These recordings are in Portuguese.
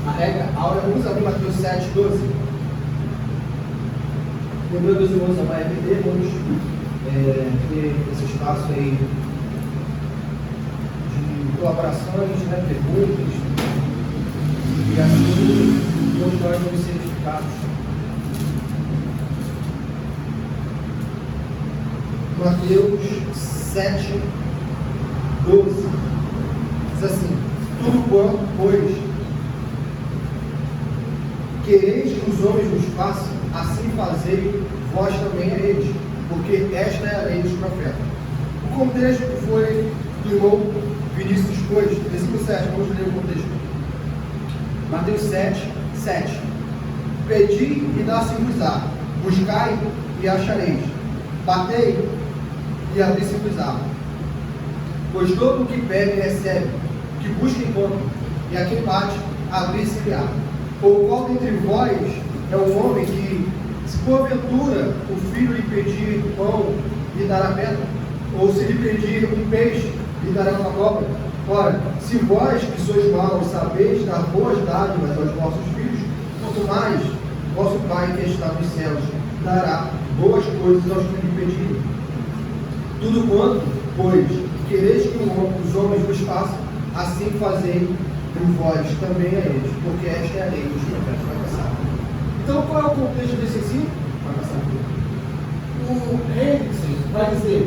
a regra áurea. Vamos abrir Mateus 7:12. Lembrando, meus irmãos, vai perder, vamos ter esse espaço aí de colaborações, né, perguntas, e assim todos nós vamos ser edificados. Mateus 7:12 diz assim: tudo quanto, pois, quereis que os homens vos façam, assim fazei vós também a eles, porque esta é a lei dos profetas. O contexto foi do irmão Vinícius Cois, versículo 7, vamos ler o contexto. Mateus 7:7. Pedi e dá-se-vos-á, buscai e achareis, batei e abri-se-vos-á. Pois todo o que pede recebe, que busca encontra, e a quem bate, abrir-se-lhe-á. Ou qual dentre vós é um homem que, se porventura o filho lhe pedir pão, lhe dará pedra? Ou se lhe pedir um peixe, lhe dará uma cobra? Ora, se vós que sois maus sabeis dar boas dádivas aos vossos filhos, quanto mais vosso Pai que está nos céus dará boas coisas aos que lhe pedirem. Tudo quanto, pois, quereis que os homens vos façam, assim fazei por vós também a eles, porque esta é a lei dos profetas. Vai passar. Então, qual é o contexto desse ensino? Vai passar. O Hendrickson vai dizer: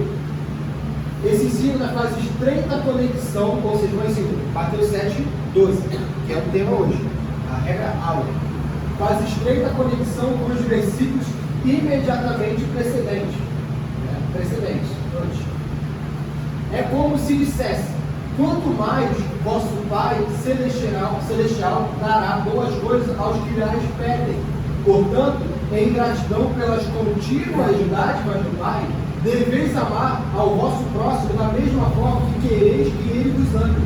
esse ensino faz estreita conexão, ou seja, o ensino Mateus 7:12, que é o tema hoje, a regra áurea, faz estreita conexão com os versículos imediatamente precedentes. Antes. É como se dissesse: quanto mais vosso Pai celestial dará boas coisas aos que lhes pedem. Portanto, em gratidão pelas contínuas dádivas do Pai, deveis amar ao vosso próximo da mesma forma que quereis que ele vos ame,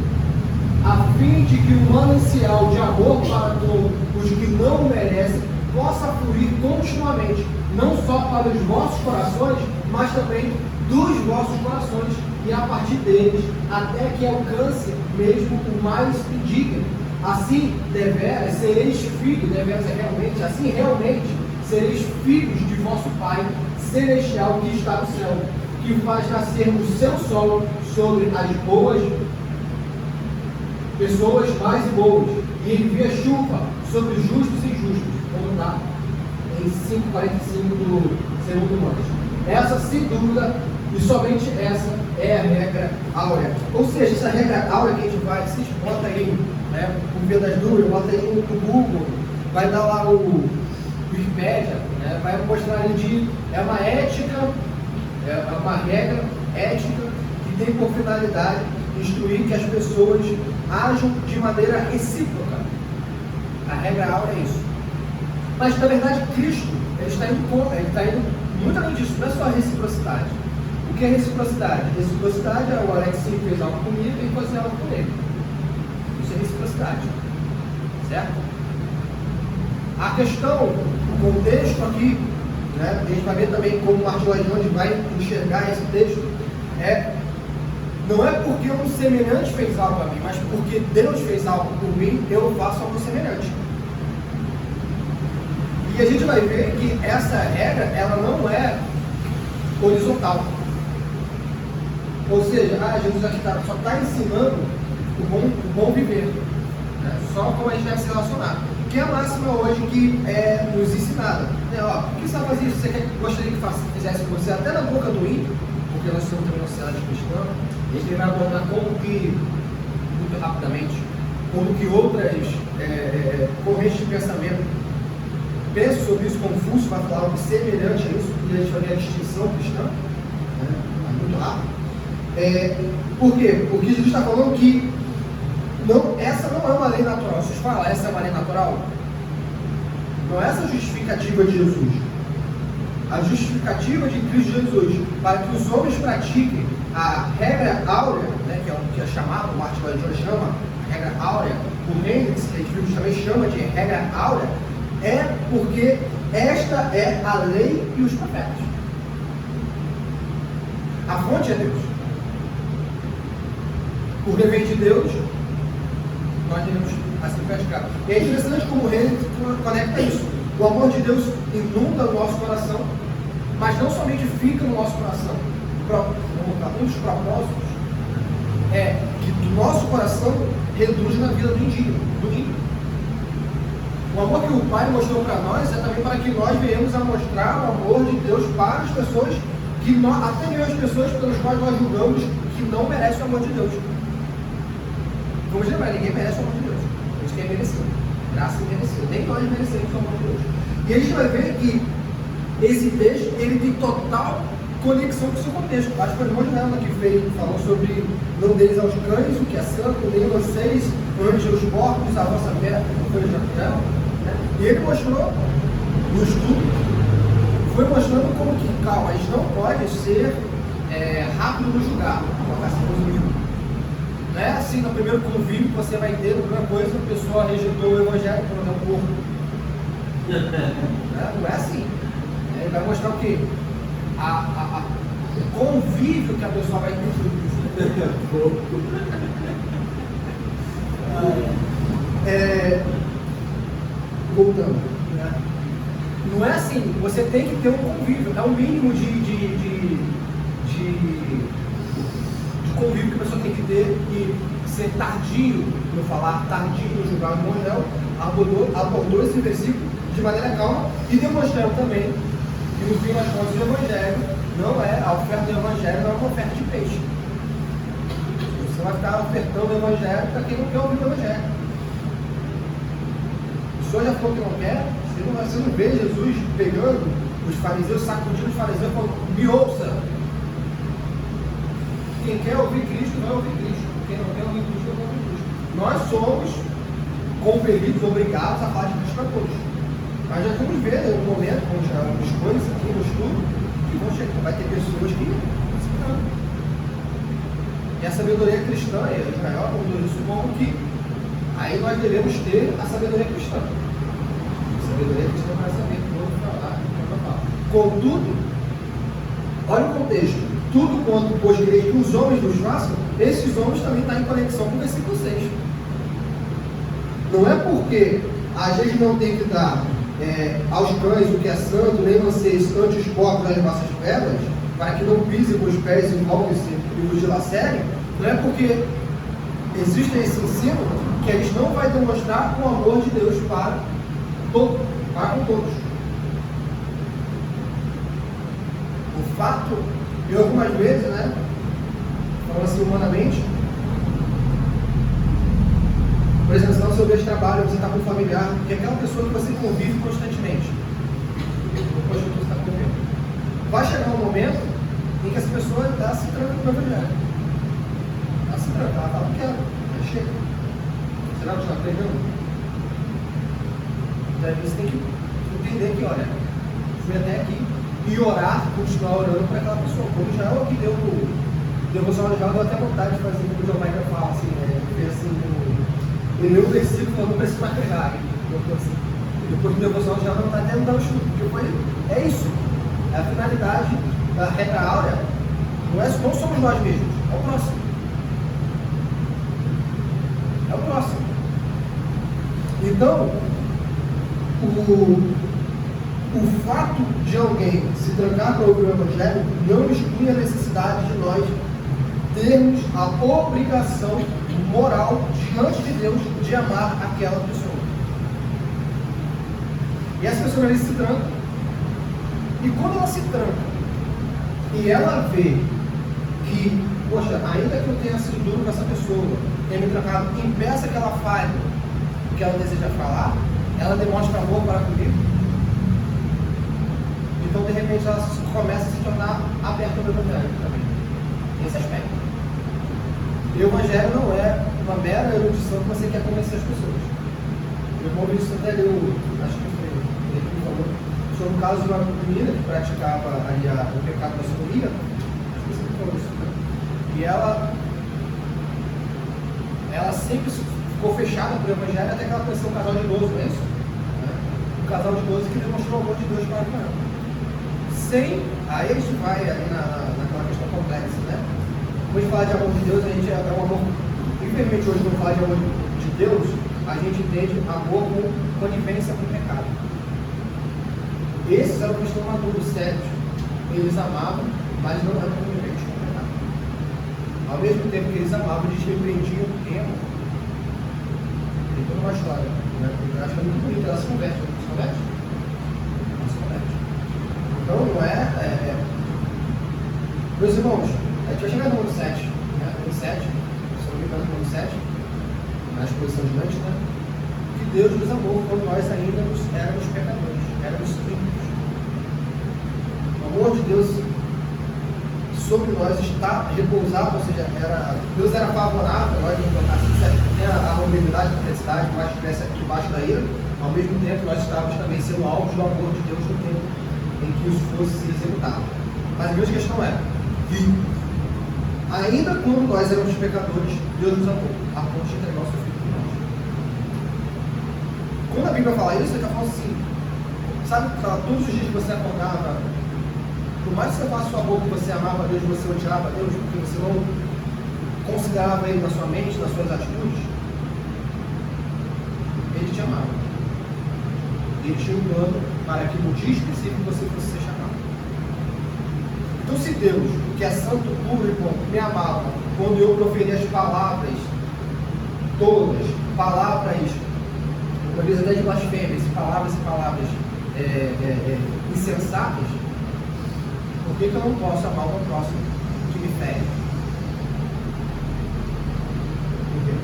a fim de que o manancial de amor para com os que não o merecem possa fluir continuamente, não só para os vossos corações, mas também dos vossos corações, e a partir deles, até que alcance mesmo o mais indigno. Assim, deveras sereis filhos, assim realmente sereis filhos de vosso Pai celestial que está no céu, que faz nascer o seu sol sobre as boas pessoas mais boas, e envia chuva sobre os justos e injustos, como está em 5:45 do segundo Monte. Essa, sem dúvida, e somente essa é a regra áurea. Ou seja, essa regra áurea que a gente vai, vocês botam aí, né, o Via das Dúvidas, bota aí no Google, vai dar lá o Wikipédia, né, vai mostrar ali é uma ética, é uma regra ética que tem por finalidade instruir que as pessoas ajam de maneira recíproca. A regra áurea é isso. Mas, na verdade, Cristo, ele está indo muito além disso, não é só a reciprocidade. O que é reciprocidade? Reciprocidade é o Alex fez algo comigo e fazer algo com ele. Isso é reciprocidade. Certo? A questão, o contexto aqui, né, a gente vai ver também como o Martin Lloyd Jones vai enxergar esse texto, não é porque um semelhante fez algo a mim, mas porque Deus fez algo por mim, eu faço algo semelhante. E a gente vai ver que essa regra, ela não é horizontal. Ou seja, Jesus aqui só está ensinando o bom viver, né? Só como a gente deve se relacionar. Que é a máxima hoje que é nos ensinada. O que você vai fazer isso? Você gostaria que fizesse com você até na boca do ímpio, porque nós estamos também na sociedade cristã. A gente vai abordar como que, muito rapidamente, como que outras correntes de pensamento pensam sobre isso. Confúcio vai falar algo semelhante a isso, e a gente vai ver a distinção cristã, né? Muito rápido. Por quê? Porque Jesus está falando que essa não é uma lei natural. Vocês falam, essa é uma lei natural? Não é essa a justificativa de Jesus. A justificativa de Cristo Jesus para que os homens pratiquem a regra áurea, né, que é o que é chamado, o Martin Lloyd Jones chama a regra áurea, o Hendricks, que a gente também chama de regra áurea, é porque esta é a lei e os profetas. A fonte é Deus. Porque vem de Deus, nós temos a ser praticado. E é interessante como o reino conecta isso. O amor de Deus inunda o nosso coração, mas não somente fica no nosso coração. Um dos propósitos é que do nosso coração reduz na vida do ímpio. O amor que o Pai mostrou para nós é também para que nós venhamos a mostrar o amor de Deus para as pessoas, até mesmo as pessoas pelas quais nós julgamos que não merecem o amor de Deus. Vamos lembrar, ninguém merece o amor de Deus. A gente quer merecer. Graça imerecida. Nem nós merecemos o amor de Deus. E a gente vai ver que esse texto ele tem total conexão com o seu contexto. Acho que foi o irmão que falou sobre não deles aos cães, o que é santo, nem vocês, antes aos porcos, a vossa fé não foi Israel. E ele mostrou no estudo, foi mostrando como que, calma, a gente não pode ser rápido no julgar, não é assim no primeiro convívio que você vai ter, a primeira coisa, a pessoa rejeitou o evangelho para não ter um corpo. Não é assim. Ele vai mostrar o quê? O convívio que a pessoa vai ter. Voltando. Não é assim, você tem que ter um convívio, é o mínimo de convívio que a pessoa tem que ter, e ser tardio no falar, tardio no julgar. O irmão abordou esse versículo de maneira calma e demonstrando também que no fim das contas o evangelho não é, a oferta do evangelho não é uma oferta de peixe. Você vai ficar ofertando o evangelho para quem não quer ouvir o evangelho. O senhor já falou que não quer, você não vê Jesus pegando os fariseus, sacudindo os fariseus, falando, me ouça. Quem quer ouvir Cristo vai ouvir Cristo. Quem não quer ouvir Cristo vai ouvir Cristo. Nós somos compelidos, obrigados a falar de Cristo para todos. Mas já vamos ver em um momento, com as coisas aqui no estudo, que vão chegar, vai ter pessoas que se enganam. E a sabedoria cristã, Israel apontou isso como que aí nós devemos ter a sabedoria cristã. A sabedoria cristã vai saber como falar, como falar. Contudo, olha o contexto. Tudo quanto pôs direito que os homens nos façam, esses homens também estão em conexão com o versículo 6. Não é porque a gente não tem que dar aos cães o que é santo, nem vocês ante os porcos as vossas pedras, para que não pisem com os pés e voltem-se e vos dilacerem. Não é porque existe esse ensino que a gente não vai demonstrar o amor de Deus para com todos. O fato, eu algumas vezes, falando assim humanamente, por exemplo, se está no seu meio de trabalho, você está com um familiar, que é aquela pessoa que você convive constantemente, depois de tudo está convivendo, vai chegar um momento em que essa pessoa está se trancando no evangelho. Ela se tranca, ela fala, não quero, aí chega. Será que está pregando? Então você tem que entender que, olha, fui até aqui e orar, continuar orando para aquela pessoa. Como já é o que deu o devocional, já deu até vontade de fazer, como o João Michael fala, assim, no versículo eu não preciso mais pegar. Depois do devocional já não está até dar o estudo, porque é isso. A finalidade da regra áurea não somos nós mesmos, é o próximo. É o próximo. Então, o fato de alguém se trancar para ouvir o evangelho não exclui a necessidade de nós termos a obrigação moral diante de Deus de amar aquela pessoa. E essa pessoa ali se tranca. E quando ela se tranca e ela vê que, poxa, ainda que eu tenha sido duro com essa pessoa, tenha me trancado, impeça que ela fale o que ela deseja falar, ela demonstra amor para comigo. Então, de repente, ela começa a se tornar aberta ao evangelho também. Nesse aspecto. E o evangelho não é uma mera erudição que você quer convencer as pessoas. Eu vou ver isso até acho que foi ele que falou, sobre o caso de uma menina que praticava ali o pecado da sodomia. Acho que você falou isso, né? E ela sempre ficou fechada para o evangelho até que ela conheceu um casal de idoso, não é isso? Um casal de idoso que demonstrou o amor de Deus para ela. Aí a gente vai ali naquela questão complexa, né? Quando a gente fala de amor de Deus, a gente é um amor. Infelizmente hoje não fala de amor de Deus, a gente entende amor com conivência com o pecado. Esses eram cristãos maduros, sérios. Eles amavam, mas não eram coniventes com o pecado. Ao mesmo tempo que eles amavam, eles repreendiam em amor. Tem toda uma história. Né? Eu acho muito bonita. Ela se converte. Ela se converte? Ela se converte. Então, não é... Meus irmãos, a gente vai chegar no número 7. Né? Número 7. Se não me engano, número 7. Na exposição de antes, né? Que Deus nos amou quando nós ainda éramos pecadores. Éramos ímpios. O amor de Deus sobre nós está repousado, ou seja, Deus era favorável, nós tinha a mobilidade, a necessidade, mais cresce aqui debaixo da ira. Ao mesmo tempo, nós estávamos também sendo alvos do amor de Deus no tempo em que isso fosse executado. Mas a grande questão é que, ainda quando nós éramos pecadores, Deus nos amou, a ponto de entregar o seu Filho por nós. Quando a Bíblia fala isso, ele está falando assim, sabe, todos os dias que você acordava, por mais que você faça sua boca que você amava a Deus, você odiava a Deus, porque você não considerava Ele na sua mente, nas suas atitudes, Ele te amava. Ele tinha um plano para que no dia específico você fosse ser chamado. Então, se Deus, que é santo, puro e bom, me amava, quando eu proferi as palavras todas, palavras, às vezes até de blasfêmias, palavras insensatas, por que eu não posso amar o meu próximo que me fere? Por quê?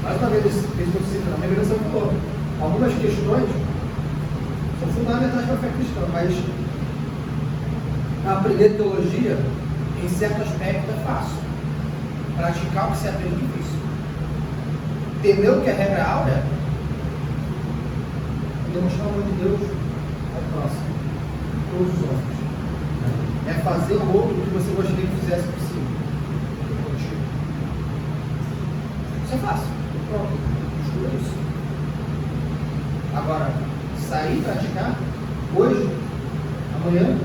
Mais uma vez, esse princípio na revelação falou. Algumas questões são fundamentais para a fé cristã, mas aprender teologia, em certo aspecto, é fácil. Praticar o que se aprende é difícil. Temer o que é regra áurea, demonstrar o amor de Deus ao próximo, todos os outros. É fazer o outro o que você gostaria que fizesse possível. Isso é fácil. Pronto. Estuda isso. Agora, sair e praticar, hoje, amanhã,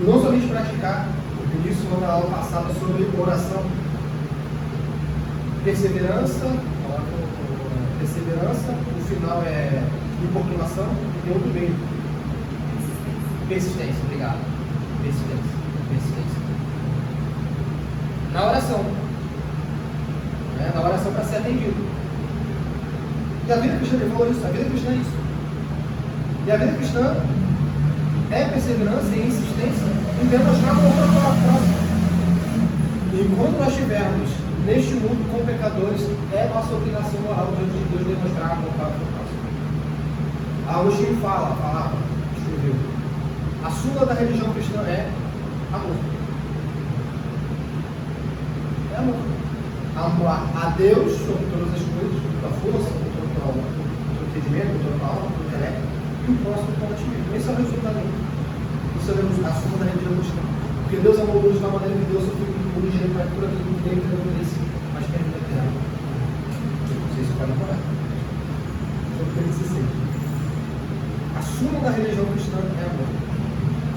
e não somente praticar, porque isso foi na aula passada sobre oração, perseverança, o final é importunação, e tem outro meio. Persistência, obrigado. Persistência. Na oração. Né? Na oração para ser atendido. E a vida cristã, ele falou isso, a vida cristã é isso. E a vida cristã é perseverança e insistência em demonstrar amor para o próximo. E enquanto nós estivermos neste mundo com pecadores, é nossa obrigação moral diante de Deus demonstrar amor para o próximo. Agostinho falava, escreveu. A súmula da religião cristã é amor. É amor. Amar a Deus sobre todas as coisas, com toda a força, com todo o entendimento, com toda a alma, com todo o intelecto, e o próximo como a ti mesmo. Esse é o resultado. Isso é a súmula da religião cristã. Porque Deus amou todos da maneira que Deus o Filho do mundo para por aquilo que tem que ter mas tem que ter. Não sei se pode falar. Só que tem que ser sempre. A súmula da religião cristã é amor.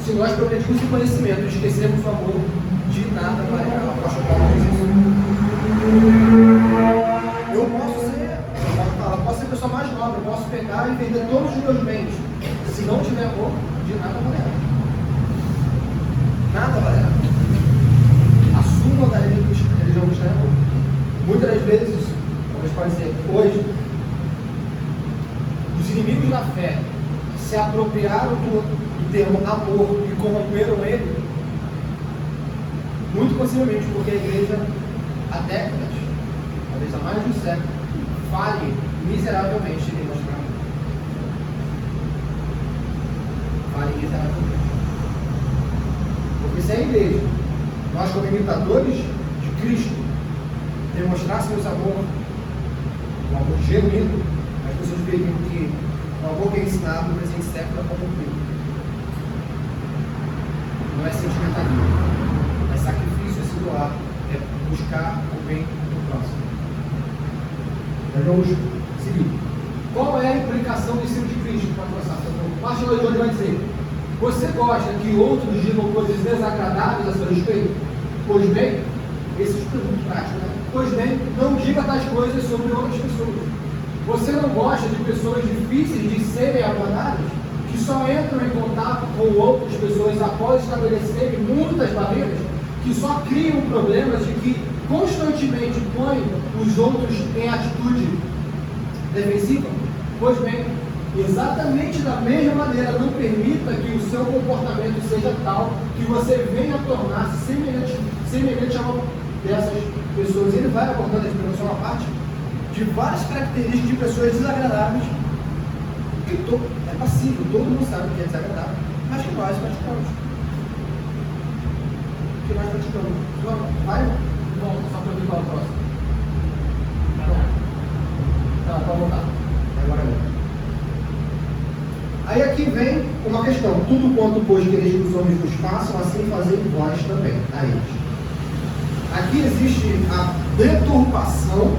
Se nós progredimos em conhecimento e esquecemos o amor, de nada valerá. Eu posso ser a pessoa mais nobre, eu posso pegar e vender todos os meus bens. Se não tiver amor, de nada valerá. Nada valerá. A súmula da religião cristã é amor. Muitas das vezes, talvez pode dizer, hoje, os inimigos da fé se apropriaram do termo amor e corromperam ele, muito possivelmente porque a igreja, há décadas, talvez há mais de um século, falhe miseravelmente em demonstrar amor. Falhe miseravelmente. Porque se a igreja, nós como imitadores de Cristo, demonstrássemos amor, um amor genuíno, as pessoas veriam que o amor que é ensinado no presente século é corrompido. Não é sentimentalismo, é sacrifício, é se doar, é buscar o bem do próximo. Nós vamos seguir. Qual é a implicação do ensino de Cristo para começar? O pastor Leandro vai dizer: você gosta que outros digam coisas desagradáveis a seu respeito? Pois bem, esse é muito prático, né? Pois bem, não diga tais coisas sobre outras pessoas. Você não gosta de pessoas difíceis de serem abordadas, que só entram em contato com outras pessoas após estabelecerem muitas barreiras, que só criam problemas e que constantemente põem os outros em atitude defensiva? Pois bem, exatamente da mesma maneira, não permita que o seu comportamento seja tal que você venha a tornar-se semelhante a uma dessas pessoas. Ele vai abordando a explicação à parte de várias características de pessoas desagradáveis, que é passível, todo mundo sabe que é desagradável, mas que nós praticamos. Vai? Bom, só para eu falar o próximo. Tá, pode voltar. Agora não. Aí aqui vem uma questão. Tudo quanto, pois, quereis que os homens vos façam, assim fazei vós também a eles. Aqui existe a deturpação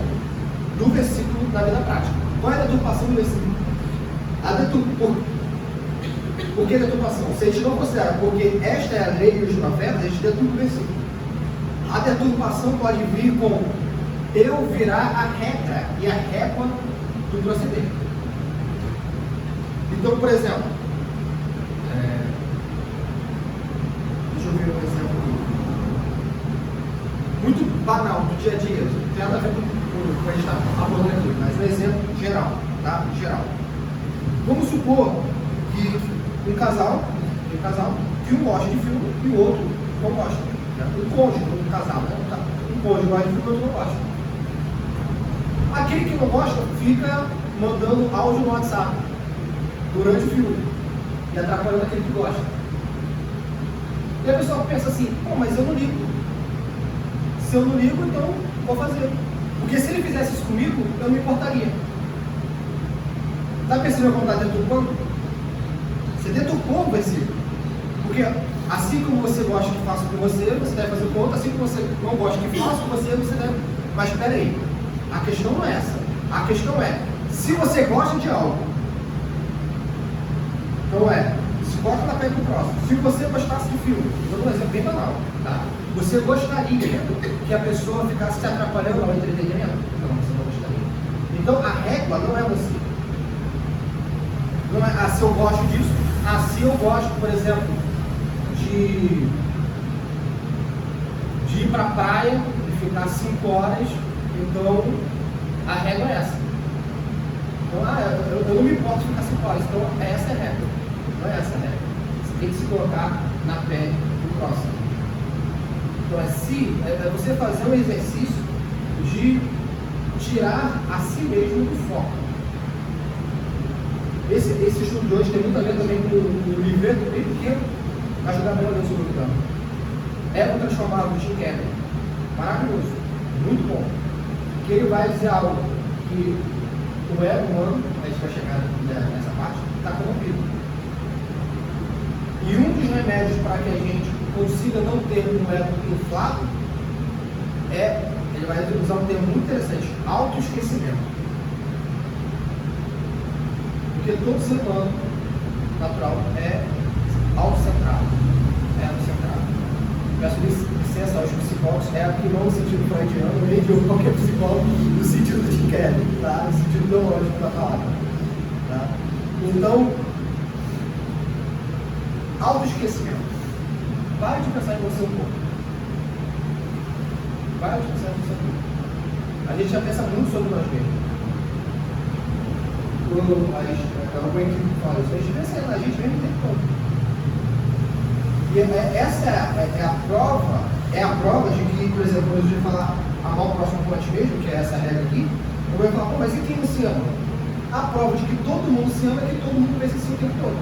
do versículo na vida prática. Qual é a deturpação do versículo? Por que deturpação? Se a gente não considera, porque esta é a lei dos profetas, a gente deturpa o versículo. A deturpação pode vir com eu virar a regra e a régua do proceder. Então, por exemplo, deixa eu ver um exemplo aqui. Muito banal, do dia a dia, não tem nada a ver com o que a gente está abordando aqui, mas um exemplo geral, tá? Geral. Vamos supor que um casal que um gosta de filme e o outro não gosta. Né? Um cônjuge do casal, né? Um cônjuge gosta de filme e o outro não gosta. Aquele que não gosta fica mandando áudio no WhatsApp durante o filme e atrapalhando aquele que gosta. E a pessoa pensa assim, pô, mas eu não ligo. Se eu não ligo, então vou fazer. Porque se ele fizesse isso comigo, eu não me importaria. Está percebendo como está deturpando? Você deturpou o versículo. Porque assim como você gosta que faça com você, você deve fazer com outro. Assim como você não gosta que faça com você, você deve. Mas espera aí. A questão não é essa. A questão é, se você gosta de algo, então se gosta da pele do próximo. Se você gostasse de filme, vou dar um exemplo bem banal, tá? Você gostaria que a pessoa ficasse te atrapalhando ao entretenimento? Não, você não gostaria. Então a régua não é você. Não é, se eu gosto disso, se eu gosto, por exemplo, de ir para a praia e ficar 5 horas, então a regra é essa. Então, eu não me importo de ficar 5 horas, então essa é a regra. Não é essa a regra. Você tem que se colocar na pele do próximo. Então é você fazer um exercício de tirar a si mesmo do foco. Esse estudo de hoje tem muito a ver também com o livreto bem pequeno, ajudar melhor sobre o programa. É o transformado do Jim Carrey. Maravilhoso, muito bom. Que ele vai dizer algo que o ego humano, a gente vai chegar nessa parte, está corrompido. E um dos remédios para que a gente consiga não ter um ego inflado ele vai usar um termo muito interessante, autoesquecimento. Porque todo ser humano natural é autocentrado. Peço licença aos psicólogos, aqui não no sentido freudiano, nem de qualquer psicólogo, no sentido de Kelly, tá? No sentido biológico da palavra. Tá? Então, autoesquecimento. Pare de pensar em você um pouco. Pare de pensar em você um pouco. A gente já pensa muito sobre nós mesmos. Alguém que fala isso, a gente pensa na gente mesmo o tempo todo. E essa é a prova de que, por exemplo, quando a gente falar amar o próximo como a ti mesmo, que é essa regra aqui, eu vou falar, mas e quem não se ama? A prova de que todo mundo se ama é que todo mundo pensa assim o tempo todo.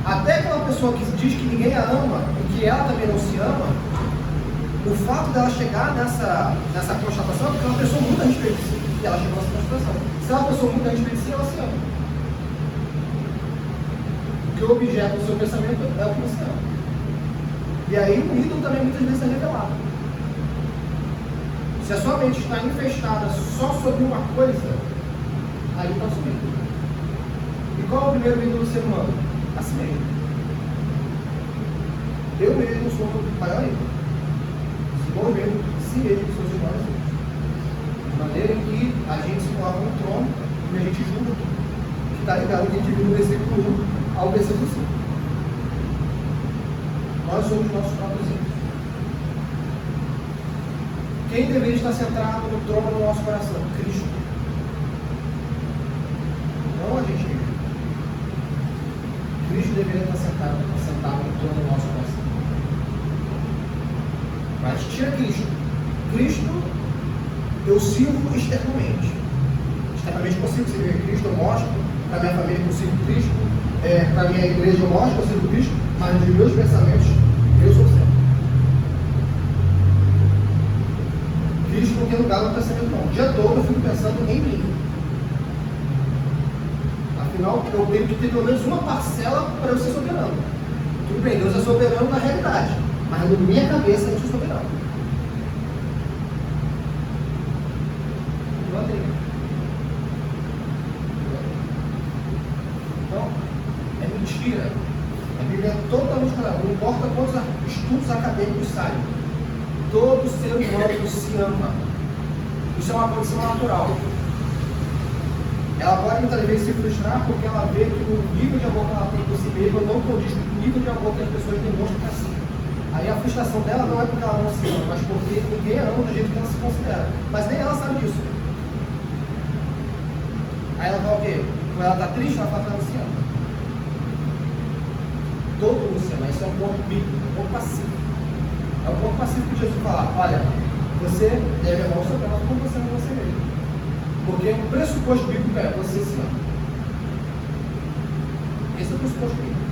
Até aquela pessoa que diz que ninguém a ama e que ela também não se ama, o fato dela chegar nessa constatação é porque uma pessoa muito a respeito de si. E ela chegou nessa constatação. Se é uma pessoa muito a respeito de si, ela se ama. Porque o objeto do seu pensamento é o que você ama. E aí o ídolo também muitas vezes é revelado. Se a sua mente está infestada só sobre uma coisa, aí está subindo. E qual é o primeiro ídolo do ser humano? A si mesmo. Eu mesmo sou o maior ídolo. Se bom mesmo, si mesmo sou o nós outros. De maneira que a gente se coloca no trono e a gente julga tudo. Que está ligado que a gente viu no versículo 1 ao versículo 5. Nós somos nossos próprios ímpios. Quem deveria estar sentado no trono do nosso coração? Cristo. Não a gente mesmo. Cristo deveria estar sentado no trono do nosso coração. Mas tira Cristo. Cristo, eu sirvo externamente. Externamente eu consigo servir Cristo, eu mostro para minha família que eu sirvo Cristo, para a minha igreja eu mostro que eu sirvo Cristo, mas nos meus pensamentos eu sou certo. Cristo não tem lugar no pensamento não. O dia todo eu fico pensando em mim. Afinal, eu tenho que ter pelo menos uma parcela para eu ser soberano. Tudo bem, Deus é soberano na realidade, mas na minha cabeça eu sou soberano. Não tem. Então, é mentira. A Bíblia é totalmente clara. Não importa quantos estudos acadêmicos saem. Todo ser humano se ama. Isso é uma condição natural. Ela pode muitas vezes se frustrar porque ela vê que o nível de amor que ela tem por si mesma não condiz com o nível de amor que as pessoas demonstram para si. Aí a frustração dela não é porque ela não se ama, mas porque ninguém ama do jeito que ela se considera. Mas nem ela sabe disso. Aí ela fala o quê? Quando ela está triste, ela fala que ela não se ama. Todo mundo se ama. Isso é um ponto bíblico, um ponto pacífico. É um ponto pacífico de Jesus falar: olha, você deve amar o seu próximo como você ama você mesmo. Porque o pressuposto bíblico é você se ama. Esse é o pressuposto bíblico.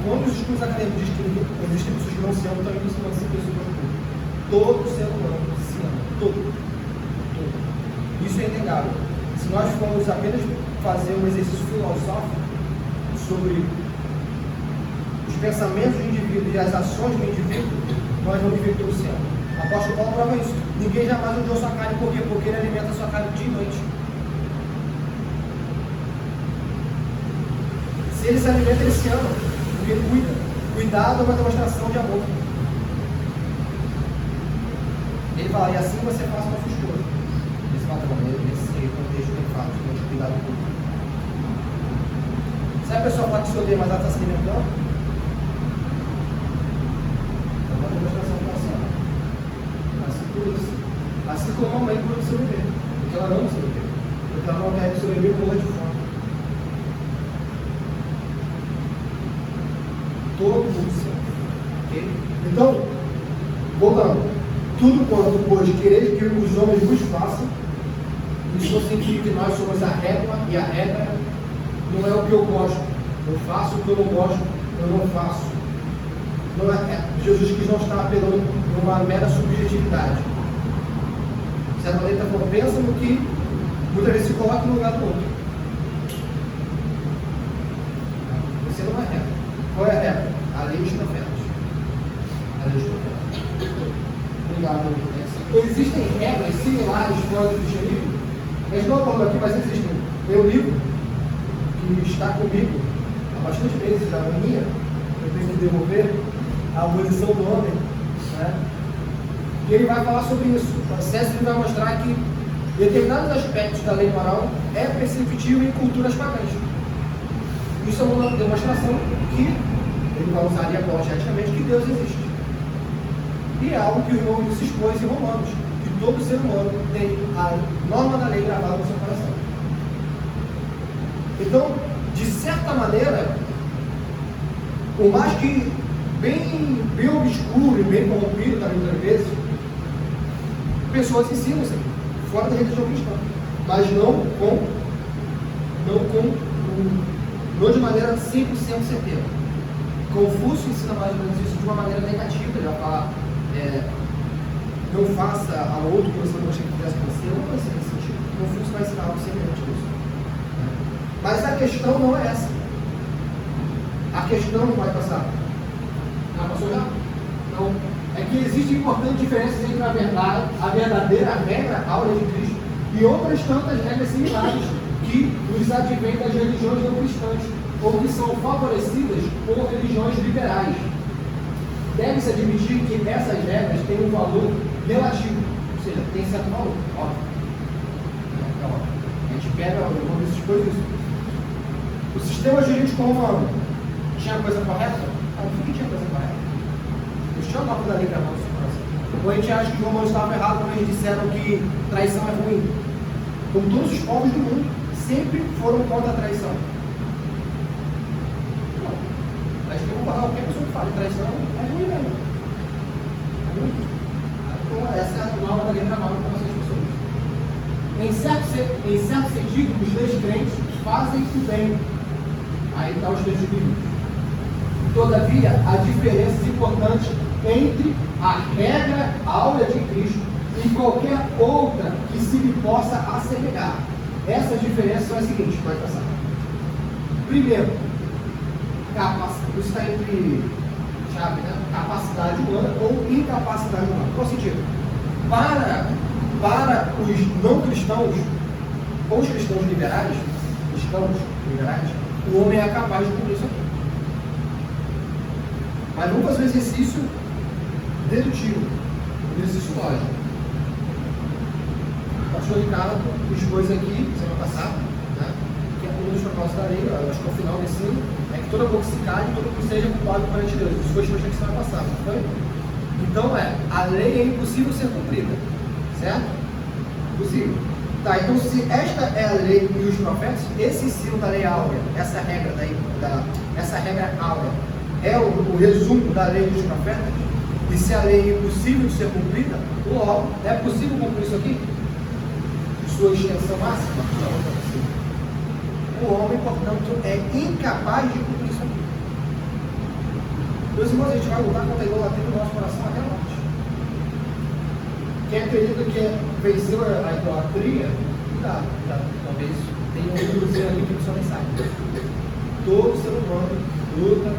Quando os estudos acadêmicos dizem que existem pessoas que não se amam, também não se amam esse pressuposto bíblico. Todo ser humano se ama. Todo. Isso é inegável. Se nós formos apenas fazer um exercício filosófico sobre os pensamentos do indivíduo e as ações do indivíduo, nós vamos ver todo o céu. O apóstolo Paulo prova isso. Ninguém jamais odiou sua carne, por quê? Porque ele alimenta a sua carne dia e noite. Se ele se alimenta, ele se ama, porque ele cuida. Cuidado é uma demonstração de amor. Ele fala: e assim você faz com a sua esposa. Esse padrão, nesse contexto que ele fala, de cuidar do corpo. Se a pessoa fala que se odeia, mas ela está se alimentando, é uma demonstração de ação. Assim por isso. Assim como a mãe cuida do seu bebê. Porque ela ama o seu bebê. Porque ela não quer que o seu bebê morra de fome. Todo mundo se ama. Ok? Então, voltando. Tudo quanto, pois, querer que os homens vos façam, isso não significa que nós somos a régua, e a regra não é o que eu gosto. Eu faço o que eu não gosto, eu não faço. Não é, Jesus quis não estar apelando por uma mera subjetividade. De certa maneira, ele está falando: pensa no que muitas vezes se coloca no lugar do outro. Você não é regra. Qual é a regra? A lei dos profetas. A lei dos profetas. Obrigado. Existem regras similares fora do cristianismo? A gente não está falando aqui, mas existem. Tem um livro que está comigo há bastante vezes, a minha, eu tenho que devolver, a abolição do homem, né? E ele vai falar sobre isso. O processo ele vai mostrar que determinados aspectos da lei moral é perceptível em culturas pagãs. Isso é uma demonstração que ele vai usar ali apologeticamente que Deus existe. E é algo que o irmão se expôs em Romanos, que todo ser humano tem a norma da lei gravada no seu coração. Então, de certa maneira, por mais que bem obscuro e bem corrompido também muitas vezes, pessoas ensinam isso aqui, fora da religião cristã, mas não de maneira 100% certeira. Confúcio ensina mais ou menos isso de uma maneira negativa, ele vai falar: não faça ao outro que você não gostaria que fizesse com você, não vai ser nesse sentido. Confúcio vai ensinar algo semelhante a isso. Mas a questão não é essa. A questão não vai passar. Ah, passou já? Então, é que existem importantes diferenças entre a verdadeira regra áurea de Cristo e outras tantas regras similares que nos advêm das religiões não cristãs, ou que são favorecidas por religiões liberais. Deve-se admitir que essas regras têm um valor relativo, ou seja, tem certo valor, óbvio. Então, a gente pega o nome dessas coisas. O sistema jurídico romano tinha coisa correta? Óbvio que tinha coisa correta. Eles tinham uma coisa da lei para nós. Ou a gente acha que os romanos estavam errados quando eles disseram que traição é ruim. Como todos os povos do mundo sempre foram contra a traição. Não. Acho que eu vou falar qualquer pessoa que fale traição é ruim mesmo. É ruim. Então essa é a norma da lei trabalho com essas pessoas. Em certo sentido, os descrentes fazem o bem. Aí está os textos bíblicos. Todavia, há diferenças importantes entre a regra áurea de Cristo e qualquer outra que se lhe possa assemelhar. Essas diferenças são as seguintes, pode passar. Primeiro, isso está entre chave, né? Capacidade humana ou incapacidade humana. Qual sentido? Para os não cristãos, ou os cristãos liberais, o homem é capaz de cumprir isso aqui. Mas vamos fazer um exercício dedutivo, um exercício lógico. O pastor Ricardo expôs aqui, semana passada, né, que é um dos propósitos da lei, acho que ao final desse ano, é que toda boca se cale e todo mundo seja culpado perante Deus. Isso foi exposto aqui semana passada, não foi? Então a lei é impossível ser cumprida, certo? Impossível. Tá, então se esta é a lei e os profetas, esse ensino da lei áurea, essa regra áurea, é o resumo da lei dos profetas, e se a lei é impossível de ser cumprida, logo, é possível cumprir isso aqui? Em sua extensão máxima? Não é possível. O homem, portanto, é incapaz de cumprir isso aqui. Meus irmãos, a gente vai lutar contra a idolatria do nosso coração até a morte. Quem acredita que venceu a idolatria, talvez tenha um cruzeiro ali que a pessoa nem sabe. Todo ser humano luta,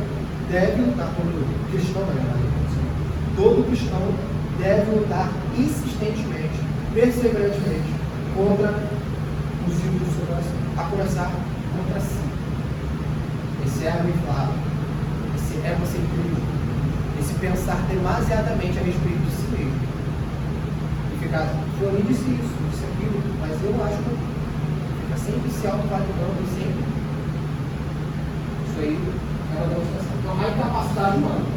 deve lutar, todo cristão, na verdade, todo cristão deve lutar insistentemente, perseverantemente, contra os ídolos do seu coração, a começar contra si. Esse ego inflado, esse egocentrismo, esse pensar demasiadamente a respeito de si mesmo. E ficar, fulano disse isso, disse aquilo, mas eu acho que fica sempre se autovalidando e sempre. Isso aí é uma demonstração. Então, a incapacidade humana.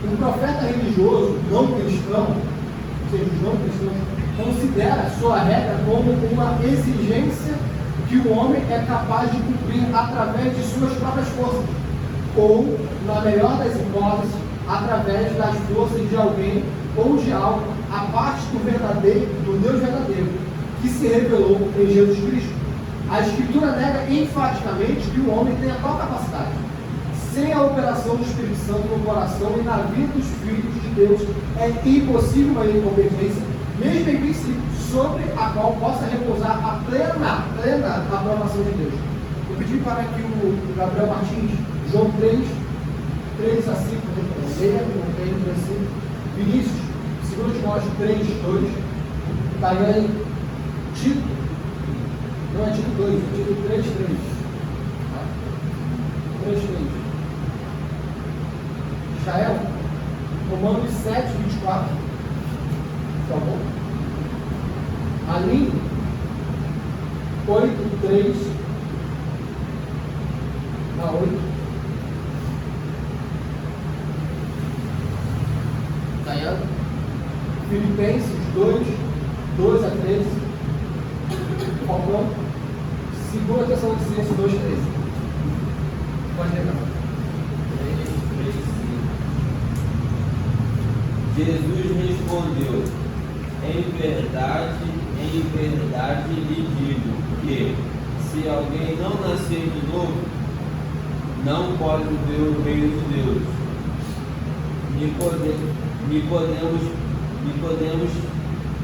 Um profeta religioso não cristão, ou seja, os não cristãos, considera sua regra como uma exigência que o homem é capaz de cumprir através de suas próprias forças, ou, na melhor das hipóteses, através das forças de alguém ou de algo, a parte do Deus verdadeiro, que se revelou em Jesus Cristo. A Escritura nega enfaticamente que o homem tenha tal capacidade. Sem a operação do Espírito Santo no coração e na vida dos filhos de Deus, é impossível uma incompetência, mesmo em princípio, sobre a qual possa repousar a plena aprovação de Deus. Eu pedi para que o Gabriel Martins, João 3 a 5, leia, Vinícius, 2 Timóteo 3, 2, Tayane, Tito, não é Tito 2, é Tito 3, 3. 3, 3. Israel, Romanos 7, 24. Tá bom? Aline, 8, 3 a 8. Daiane, Filipenses 2, 12 a 13. Falcão, 2 Tessalonicenses 2, 13. Pode ler, não. Jesus respondeu: em verdade lhe digo que, se alguém não nascer de novo, não pode ver o reino de Deus.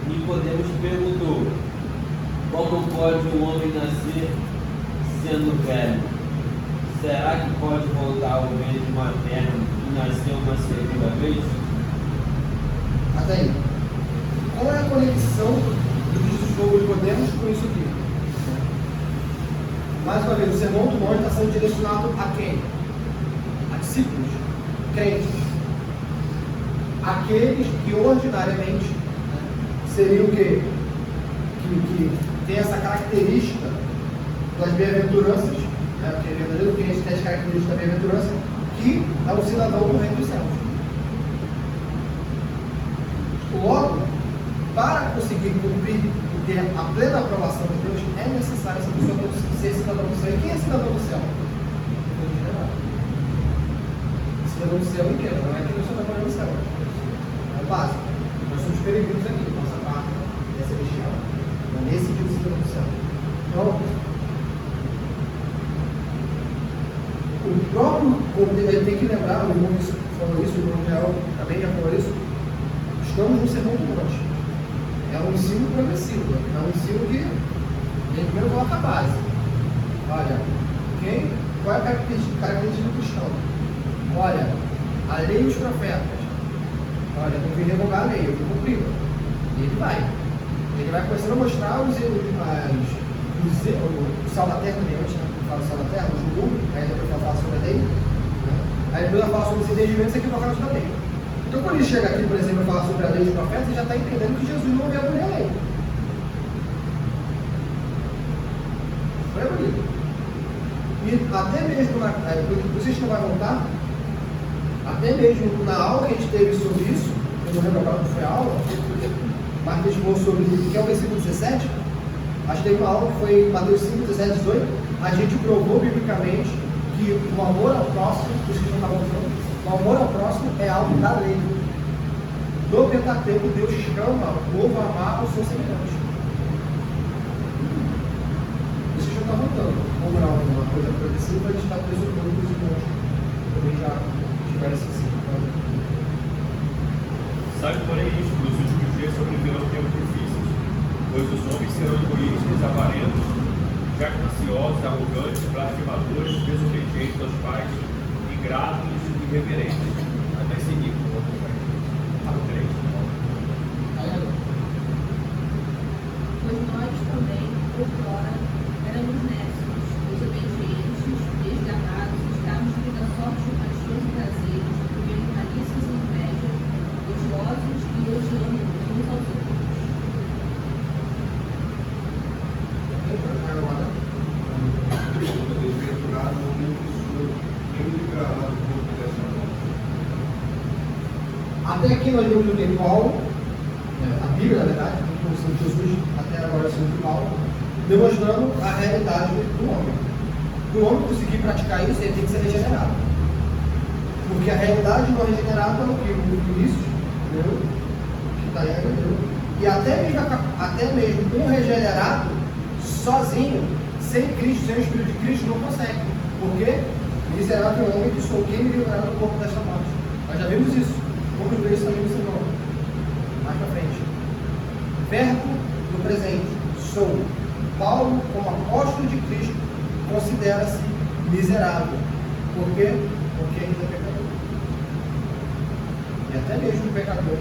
Nicodemos perguntou: como pode um homem nascer sendo velho? Será que pode voltar ao ventre materno e nascer uma segunda vez? Até aí. Qual é a conexão do que Jesus falou de Nicodemos com isso aqui? Mais uma vez, o Sermão do Monte está sendo direcionado a quem? A discípulos, crentes. Aqueles que ordinariamente seria o quê? Que tem essa característica das bem-aventuranças, né? Porque verdadeiro crente tem as características da bem-aventurança, que é o cidadão do reino dos céus. Logo, para conseguir cumprir e ter a plena aprovação de Deus, é necessário essa pessoa ser cidadão do céu. E quem é cidadão do céu? Cidadão do céu inteiro, não é que eu sou da do céu. É o básico. Nós somos peregrinos aqui, nossa parte é celestial. Mas nesse dia, cidadão do céu. Então, o próprio, tem que lembrar, o irmão falou isso, o irmão Real também já falou isso, estamos no sermão do monte. É um ensino progressivo, é um ensino que ele primeiro coloca a base. Olha, qual é a característica do cristão? Olha, a lei e os profetas. Olha, não vim revogar a lei, eu vou cumprir. E ele vai. Ele vai começando a mostrar o sal da terra também, antes de falar do sal da terra, o jugo, aí depois vai falar sobre a lei. Né? Aí depois vai falar sobre os entendimentos equivocados da lei. Então, quando ele chega aqui, por exemplo, a falar sobre a lei dos profetas, ele já está entendendo que Jesus não veio abolir a lei. Foi abolido. E até mesmo, vocês não vai voltar, até mesmo na aula que a gente teve sobre isso, eu não lembro agora que foi a aula, mas a gente falou sobre o que é o versículo 17, acho que teve uma aula que foi Mateus 5, 17, 18, a gente provou biblicamente que o amor ao próximo, por isso que não estavam falando, o amor ao próximo é algo da lei. No Pentateuco, Deus chama o povo a amar o seu semelhante. Isso já está voltando. Como não, uma coisa progressiva, a gente está pressupondo que os irmãos também já tiveram esse ensino. Sabe, porém, isto, nos últimos dias sobrevirão tempos difíceis, pois os homens serão egoístas, avarentos, jactanciosos, arrogantes, blasfemadores, desobedientes aos pais, ingratos e irreverentes. Até seguir com o outro Pois nós também, outrora, éramos nécios, desobedientes, desganados, estávamos vivendo a sorte de paixões e prazeres, vivendo malícias e inveja, odiosos e odiando uns aos outros. Até aqui nós vemos o que Paulo, a Bíblia, na verdade, como São Jesus, até agora São Paulo, demonstrando a realidade do homem. Para o homem conseguir praticar isso, ele tem que ser regenerado. Porque a realidade do regenerado é o que? O Cristo, que está aí, e até mesmo um regenerado, sozinho, sem Cristo, sem o Espírito de Cristo, não consegue. Porque miserável homem que sou, quem me livrará do corpo desta morte. Nós já vimos isso. Vamos ver isso também no sermão. Mais para frente. Verbo do presente. Sou. Paulo, como apóstolo de Cristo, considera-se miserável. Por quê? Porque ainda é pecador. E até mesmo o pecador,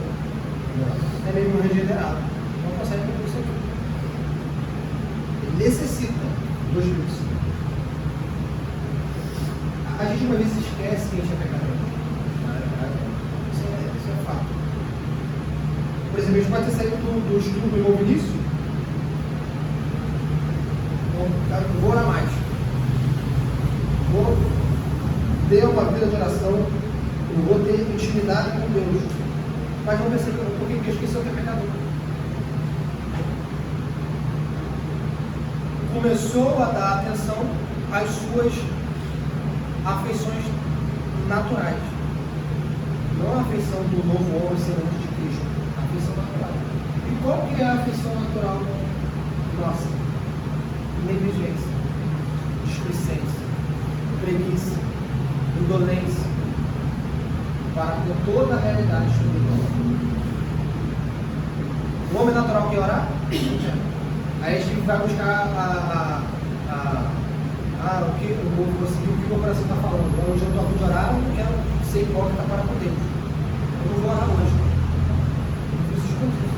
até mesmo o regenerado, não consegue cumprir isso aqui. Ele necessita do Espírito. A gente uma vez esquece que a gente é pecador. Isso é fato. Por exemplo, a gente pode ter saído do estudo do irmão Vinícius. Vou orar mais. Vou ter uma vida de oração. Eu vou ter intimidade com Deus. Mas vamos perceber por que eu esqueci que é pecador. Começou a dar atenção às suas afeições naturais. Não a afeição do novo homem semelhante de Cristo. A afeição natural. E qual que é a afeição natural nossa? Negligência, displicência, preguiça, indolência, para com toda a realidade espiritual. O homem natural quer orar? Aí a gente vai buscar o que eu vou conseguir, o que o meu coração está falando. Hoje eu estou a fim de orar, eu não quero ser hipócrita para com Deus. Eu não vou orar hoje. Eu preciso esconder.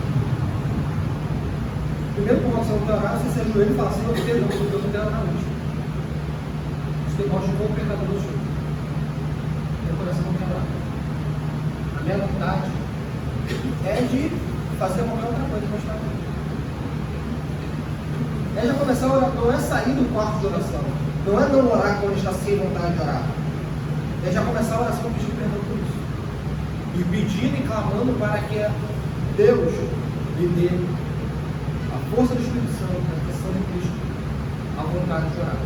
Primeiro, como você não quer orar, você se ajoelha e fala assim: eu não quero orar hoje. Isso demonstra um pouco pecador do Senhor. Meu coração não quer orar. A minha vontade é de fazer qualquer outra coisa que eu estar aqui. É já começar a orar, não é sair do quarto de oração, não é não orar quando está sem vontade de orar. É já começar a oração pedindo perdão por isso. E pedindo e clamando para que Deus lhe dê a força do Espírito Santo, a atenção de Cristo, a vontade de orar.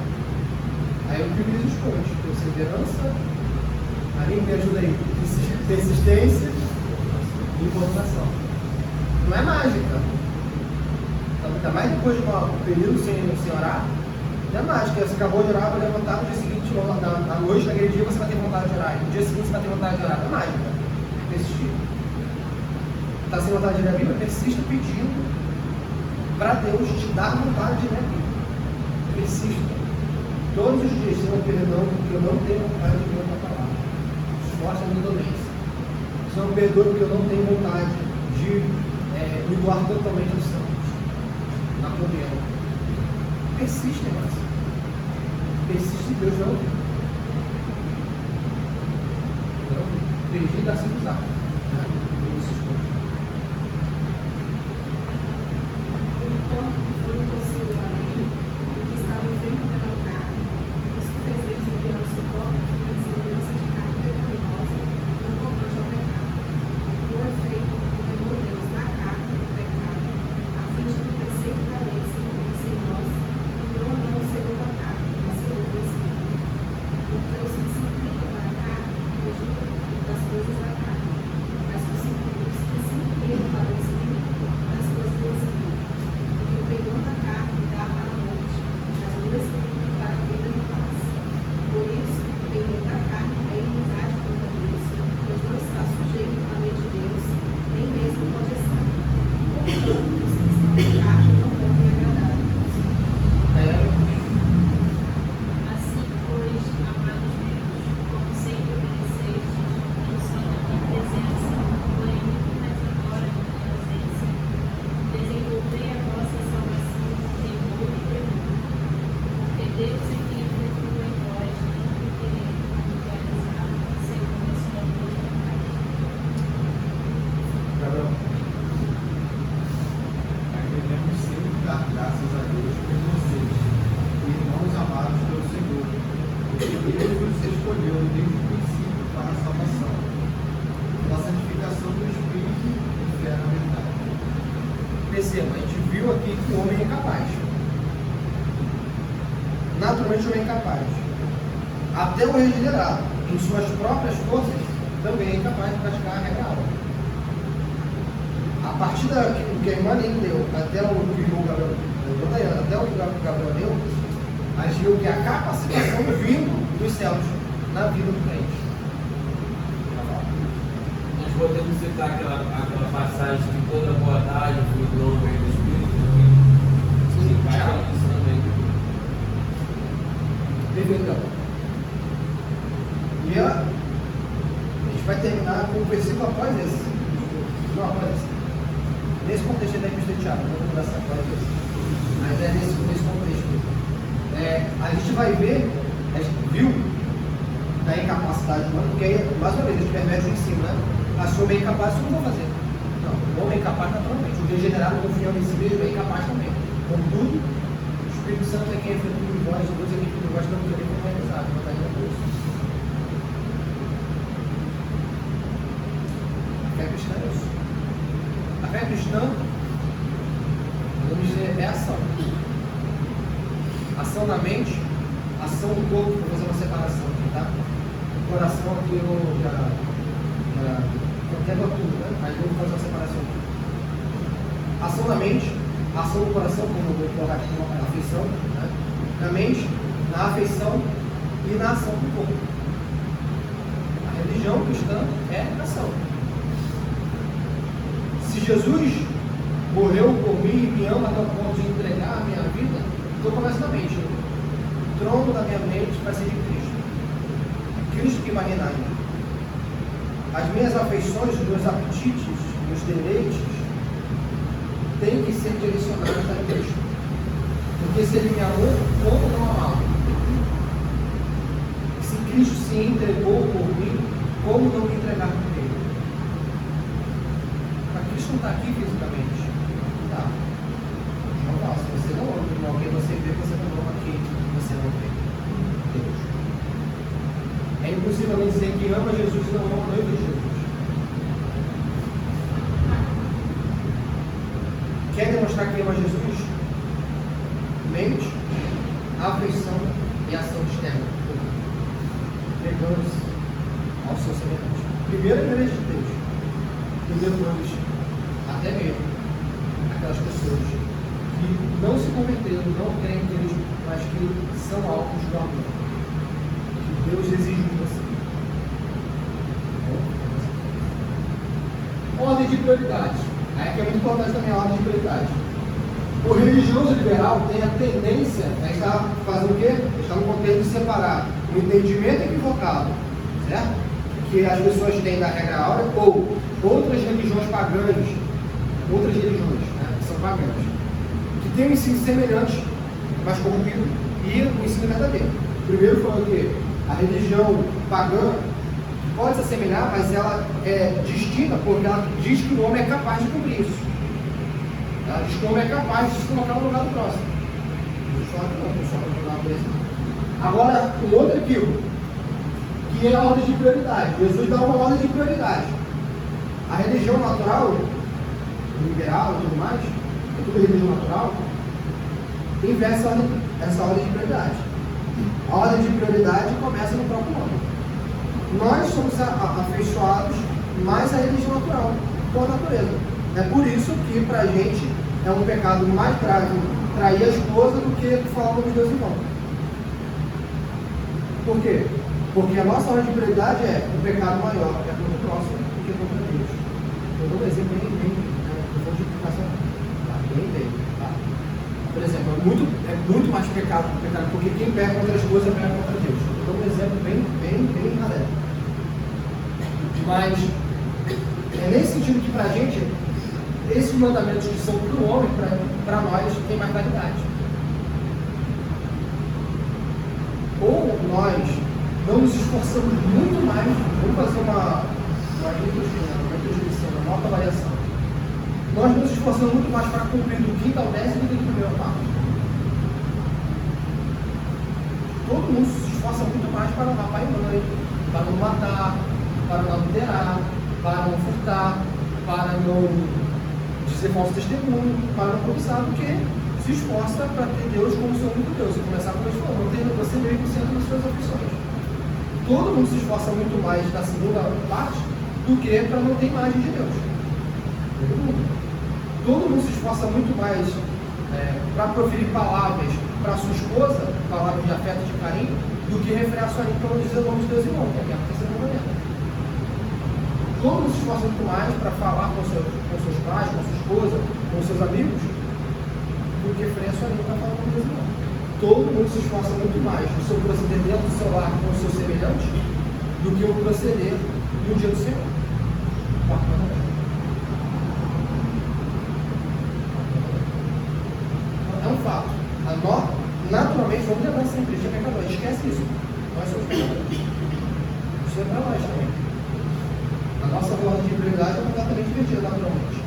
Aí o que me esconde, perseverança, aí me ajuda aí, persistência e invocação. Não é mágica. Ainda mais depois de um período sem orar, não é mágica. Você acabou de orar, vai levantar no dia seguinte, na noite, naquele dia você vai ter vontade de orar. No dia seguinte você vai ter vontade de orar. Não é mágica. Persistir. Está sem vontade de ler a Bíblia? Persista pedindo para Deus te dar vontade de ler a Bíblia. Persista. Todos os dias, Senhor, perdão, porque eu não tenho vontade de ler a tua palavra. Esforça a minha dolência. Senhor, perdoe porque eu não tenho vontade de me doar totalmente aos santos. Na comunhão. Persiste, irmãos. Persiste, Deus não. Então, perdi dá sempre usar. Perceba, a gente viu aqui que o homem é incapaz. Naturalmente o homem é incapaz. Até o regenerado, em suas próprias forças, também é incapaz de praticar a regra aula. A partir do que a irmã nem deu, até o que o Gabriel deu, a gente viu que a capacitação vindo dos céus na vida do crente. Nós podemos citar aquela passagem que toda boa dádiva foi do dom do Espírito, que se encaixa nisso também. Perfeito. E a gente vai terminar com o versículo após esse. Não após esse. Nesse contexto da Epístola de Tiago, não vou mudar essa após esse. Mas é nesse contexto. A gente vai ver, a gente viu da incapacidade humana, porque aí, mais uma vez, a gente perverte o ensino, né? A sua homem é incapaz, isso eu não vou fazer. Não, o homem é incapaz naturalmente. O regenerado confiando em si mesmo é incapaz também. Contudo, o Espírito Santo é quem efetua em vós, Deus é quem efetua em vós, não poder como realizado, não está indo isso. A fé cristã é isso. A fé cristã, vamos dizer, é ação. Ação na mente, ação no corpo, para fazer uma separação, tá? O coração aqui eu já contempla tudo, né? Mas eu vou fazer uma separação aqui. Ação na mente, ação no coração, como eu vou colocar aqui na afeição, né? Na mente, na afeição e na ação do corpo. A religião cristã é ação. Se Jesus morreu por mim e me ama até o ponto de entregar a minha vida, então começa na mente. O trono da minha mente vai ser de Cristo. Cristo que vai reinar em mim. As minhas afeições, os meus apetites, meus deleites, têm que ser direcionados a Cristo. Porque se Ele me amou, como não amá-lo? Se Cristo se entregou por mim, como não me entregar por Ele? Para Cristo não está aqui fisicamente. Tá? Não fala, se você não ama com alguém, você vê, você não ama quem você não vê. Deus. É impossível alguém dizer que ama Jesus e não ama a noiva de Jesus. Quer demonstrar que ama Jesus? Mente, afeição e ação externa. Pegando-se ao seu semelhante. Primeiro a igreja de Deus. E depois, até mesmo, aquelas pessoas que não se converteram, não creem em Deus, mas que são alvos do amor. Que Deus exige de você. Ordem de prioridades. Aí é que é muito importante também a ordem de prioridades. O religioso liberal tem a tendência a estar fazendo o quê? Está no contexto de separar o entendimento equivocado, certo? Que as pessoas têm da regra áurea, ou outras religiões pagãs, que são pagãs, que têm um ensino semelhante, mas corrompido, e o ensino verdadeiro. Primeiro foi o quê? A religião pagã pode se assemelhar, mas ela é distinta porque ela diz que o homem é capaz de cumprir isso. Ela diz que o homem é capaz de se colocar no lugar do próximo. Agora, um outro equívoco, que é a ordem de prioridade. Jesus dá uma ordem de prioridade. A religião natural, liberal e tudo mais, é tudo religião natural, inverte essa ordem de prioridade. A ordem de prioridade começa no próprio homem. Nós somos afeiçoados mais à religião natural, por natureza. É por isso que para a gente é um pecado mais grave trair a esposa do que falar com os Deus irmãos. Por quê? Porque a nossa ordem de prioridade é um pecado maior, que é contra o próximo, do que contra Deus. Eu dou um exemplo bem, não vou de explicação, tá? Bem, tá? Por exemplo, é muito mais pecado, porque quem peca contra a esposa peca contra Deus. Eu dou um exemplo bem ralé. Mas é nesse sentido que para a gente, esses mandamentos que são para o homem, para nós, tem mais validade. Ou nós não nos esforçamos muito mais, vamos fazer uma autoavaliação. Nós nos esforçamos muito mais para cumprir do quinto ao 10 do que do primeiro ao quarto. Todo mundo se esforça muito mais para honrar pai e mãe, para não matar, para não adulterar, para não furtar, para não dizer falso testemunho, para não cobiçar, do que se esforça para ter Deus como seu único Deus. E começar como a gente falou, manter você meio que centro das suas opções. Todo mundo se esforça muito mais na segunda parte do que para não ter imagem de Deus. Todo mundo se esforça muito mais para proferir palavras para sua esposa, palavras de afeto e de carinho, do que referir a sua língua para não dizer o nome de Deus irmão, que é a terceira mandamento. Todo mundo se esforça muito mais para falar com seus pais, com sua esposa, com seus amigos, do que referir a sua língua para falar com Deus irmão. Todo mundo se esforça muito mais no seu proceder dentro do seu lar com o seu semelhante do que o proceder no dia do Senhor. É um fato. Naturalmente, vamos lembrar sempre, isso é pecador. Esquece isso. Nós somos pecadores. Isso é para nós também. A nossa ordem de prioridade é completamente invertida naturalmente.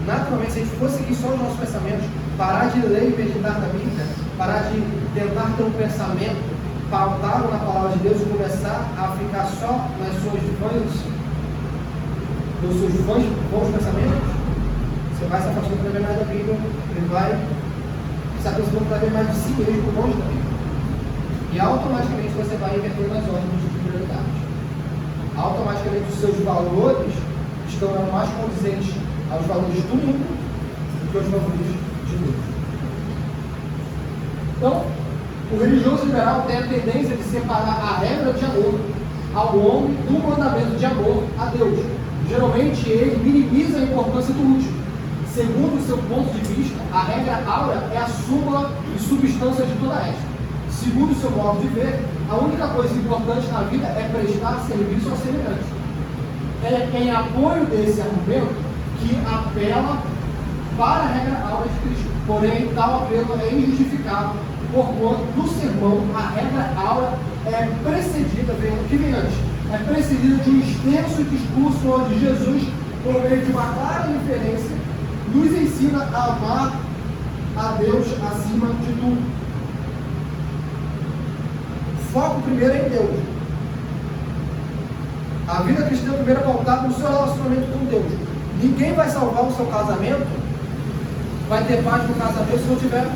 Naturalmente, se a gente for seguir só os nossos pensamentos, parar de ler e meditar na Bíblia, parar de tentar ter um pensamento pautado na palavra de Deus e começar a ficar só nas suas bons pensamentos, você vai se afastando cada vez mais da Bíblia e vai se aproximando cada vez mais de si mesmo, longe da Bíblia. E automaticamente você vai invertendo as ordens de prioridades. Automaticamente os seus valores estão mais condizentes aos valores do mundo do que aos valores de Deus. Então, o religioso liberal tem a tendência de separar a regra de amor ao homem do mandamento de amor a Deus. Geralmente ele minimiza a importância do último. Segundo o seu ponto de vista, a regra áurea é a súmula e substância de toda esta. Segundo o seu modo de ver, a única coisa importante na vida é prestar serviço ao semelhante. É em apoio desse argumento que apela para a regra áurea de Cristo. Porém, tal apelo é injustificado, porquanto no sermão a regra áurea é precedida, o que vem antes? É precedida de um extenso discurso onde Jesus por meio de uma clara inferência, nos ensina a amar a Deus acima de tudo. O foco primeiro é em Deus. A vida cristã primeiro é pautada no seu relacionamento com Deus. Ninguém vai salvar o seu casamento, vai ter paz no casamento se não tiver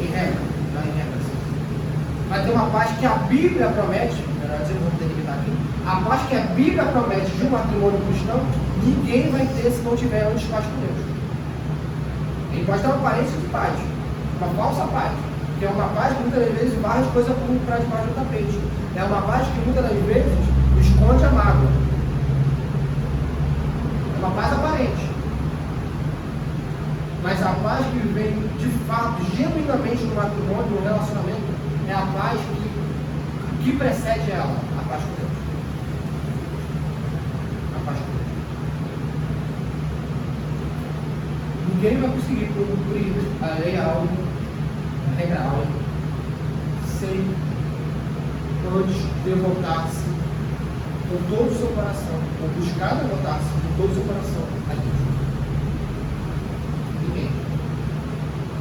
em regra. Não em regra, sim. Vai ter uma paz que a Bíblia promete, melhor dizer, vamos ter que limitar aqui, a paz que a Bíblia promete de um matrimônio cristão, ninguém vai ter se não tiver antes paz com Deus. Ele pode ter uma aparência de paz, uma falsa paz, que é uma paz que muitas das vezes várias coisas para debaixo do tapete. É uma paz que muitas das vezes esconde a mágoa. É uma paz aparente. Mas a paz que vem de fato, genuinamente no matrimônio, no relacionamento, é a paz que precede ela, a paz com Deus. A paz com Deus. Ninguém vai conseguir cumprir a lei áurea, a regra áurea, sem antes devotar-se com todo o seu coração, ou buscar devotar-se com todo o seu coração a Deus. Ninguém.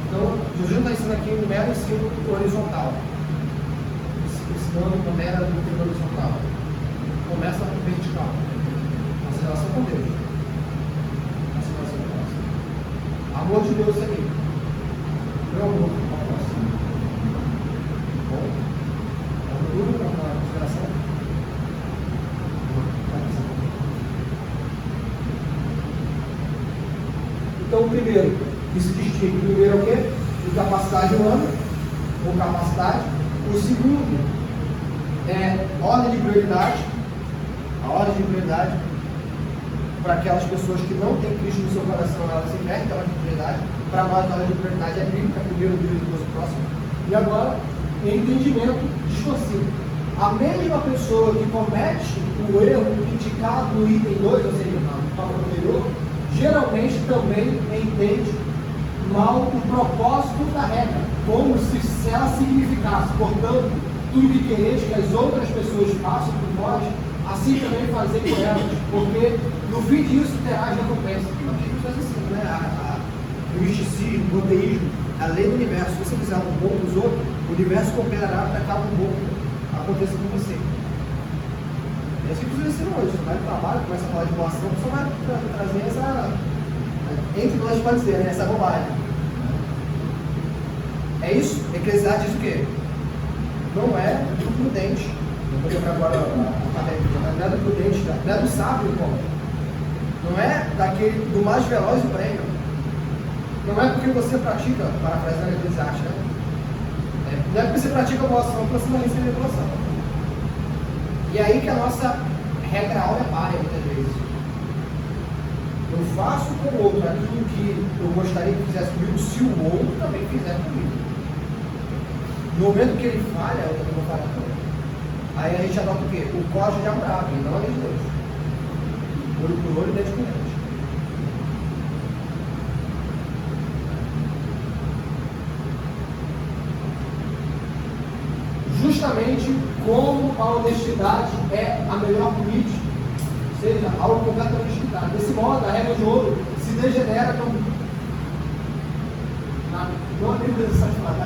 Então, Jesus não está ensinando aqui um mero ensino horizontal. Ensinando uma mera doutrina horizontal. Começa no vertical. Nossa relação com Deus. Nossa relação com Deus. Amor de Deus é aqui. Meu amor ao próximo. Bom? Vamos tudo para a consideração? Então, primeiro, isso distingue. Primeiro é o quê? Incapacidade humana, ou capacidade. O segundo é ordem de prioridade. A ordem de prioridade para aquelas pessoas que não têm Cristo no seu coração, elas invertem a ordem de prioridade. Para nós, a ordem de prioridade é bíblica, primeiro Deus e depois o próximo. E agora, entendimento distorcido. A mesma pessoa que comete o erro indicado no item 2, ou seja, na palavra anterior, geralmente também entende mal o propósito da regra, como se ela significasse, portanto, tudo que quereis que as outras pessoas façam por vós, assim também fazer por elas, porque no fim disso terás recompensa. Então, a gente faz assim, né? O misticismo, o monoteísmo, a lei do universo. Se você fizer um bom dos outros, o universo cooperará para que algo bom aconteça com você. É isso que os ensinam hoje. Você vai no trabalho, começa a falar de doação, só vai trazer essa, entre nós pode dizer, né, essa bobagem. É isso? Eclesiastes diz o quê? Não é do prudente. Eu vou lembrar agora não é do prudente, não é do sábio, como? Não é daquele do mais veloz do prêmio. Não é porque você pratica, parafraseando Eclesiastes, né? Não é porque você pratica a boa ação que você não recebe a boa ação. E aí que a nossa regra áurea para muitas vezes. Eu faço com o outro aquilo que eu gostaria que fizesse comigo, se o outro também fizer comigo. No momento que ele falha, eu também vou falhar com ele. Aí a gente adota o quê? O código de Abraão, e não a lei de Deus. Olho por olho, dente por dente. Justamente como a honestidade é a melhor política, ou seja, algo completamente equilibrado. Desse modo, a regra de ouro se degenera como na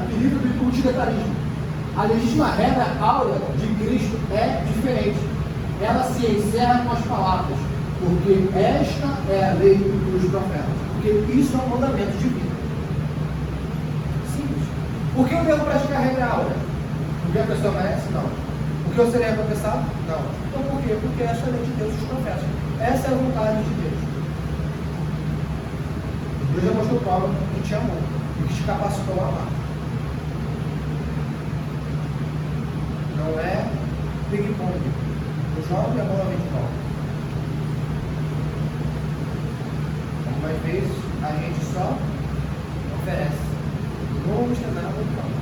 perigo do utilitarismo. A legítima regra áurea de Cristo é diferente. Ela se encerra com as palavras, porque esta é a lei dos profetas. Porque isso é um mandamento divino. Simples. Por que eu devo praticar a regra áurea? Porque a pessoa merece? Não. Porque eu serei recompensado? Não. Então por quê? Porque essa é a lei de Deus dos profetas. Essa é a vontade de Deus. Deus já mostrou Paulo que te amou e que te capacitou a amar. Não é ping-pong. Eu jogo e a bola vem de volta. Algumas vezes a gente só oferece. Não vamos ter nada de volta.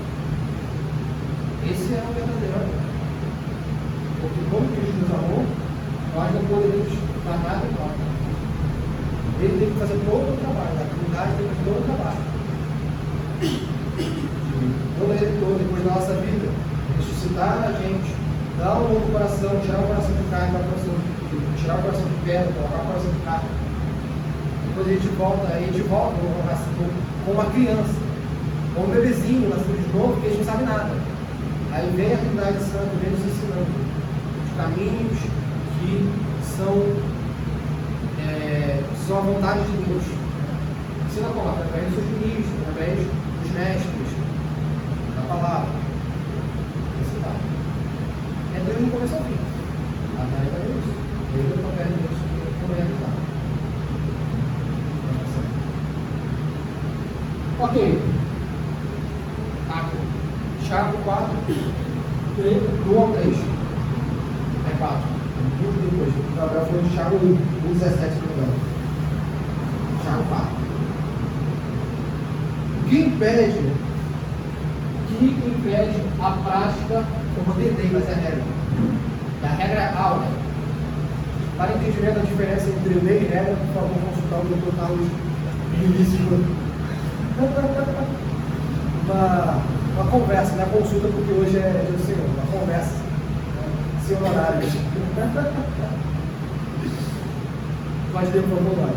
Esse é o verdadeiro amor. Porque como Cristo nos amou, nós não poderíamos dar nada em troca. Ele tem que fazer todo o trabalho, a comunidade tem que fazer todo o trabalho. Toda ele toda, depois da nossa vida, ressuscitar a gente, dar um novo coração, tirar o coração de carne, tirar o coração de pedra, colocar o coração de carne. depois a gente volta com uma criança, com um bebezinho nascido de novo, que a gente não sabe nada. Aí vem a Trindade Santa, vem nos ensinando os caminhos que são a vontade de Deus. Ensina como? Através dos seus ministros, através dos mestres, da palavra. Ensinar. É Deus no começo ao fim. Através da Deus. Deus é o papel de Deus como é ajudar. Ok. Tiago 4, do 1 ao 3. É 4. Muito depois. O Gabriel foi de Tiago 1, 17, se não me engano. Tiago 4. O que impede a prática, eu vou tentar, mas é a regra. A regra é áurea. Para entendimento da diferença entre lei e regra, por favor, consultar o Dr. Carlos Vinícius. Uma conversa, não é consulta, porque hoje é dia do Senhor. Uma conversa. Sem horário. Pode ter, por favor, lá.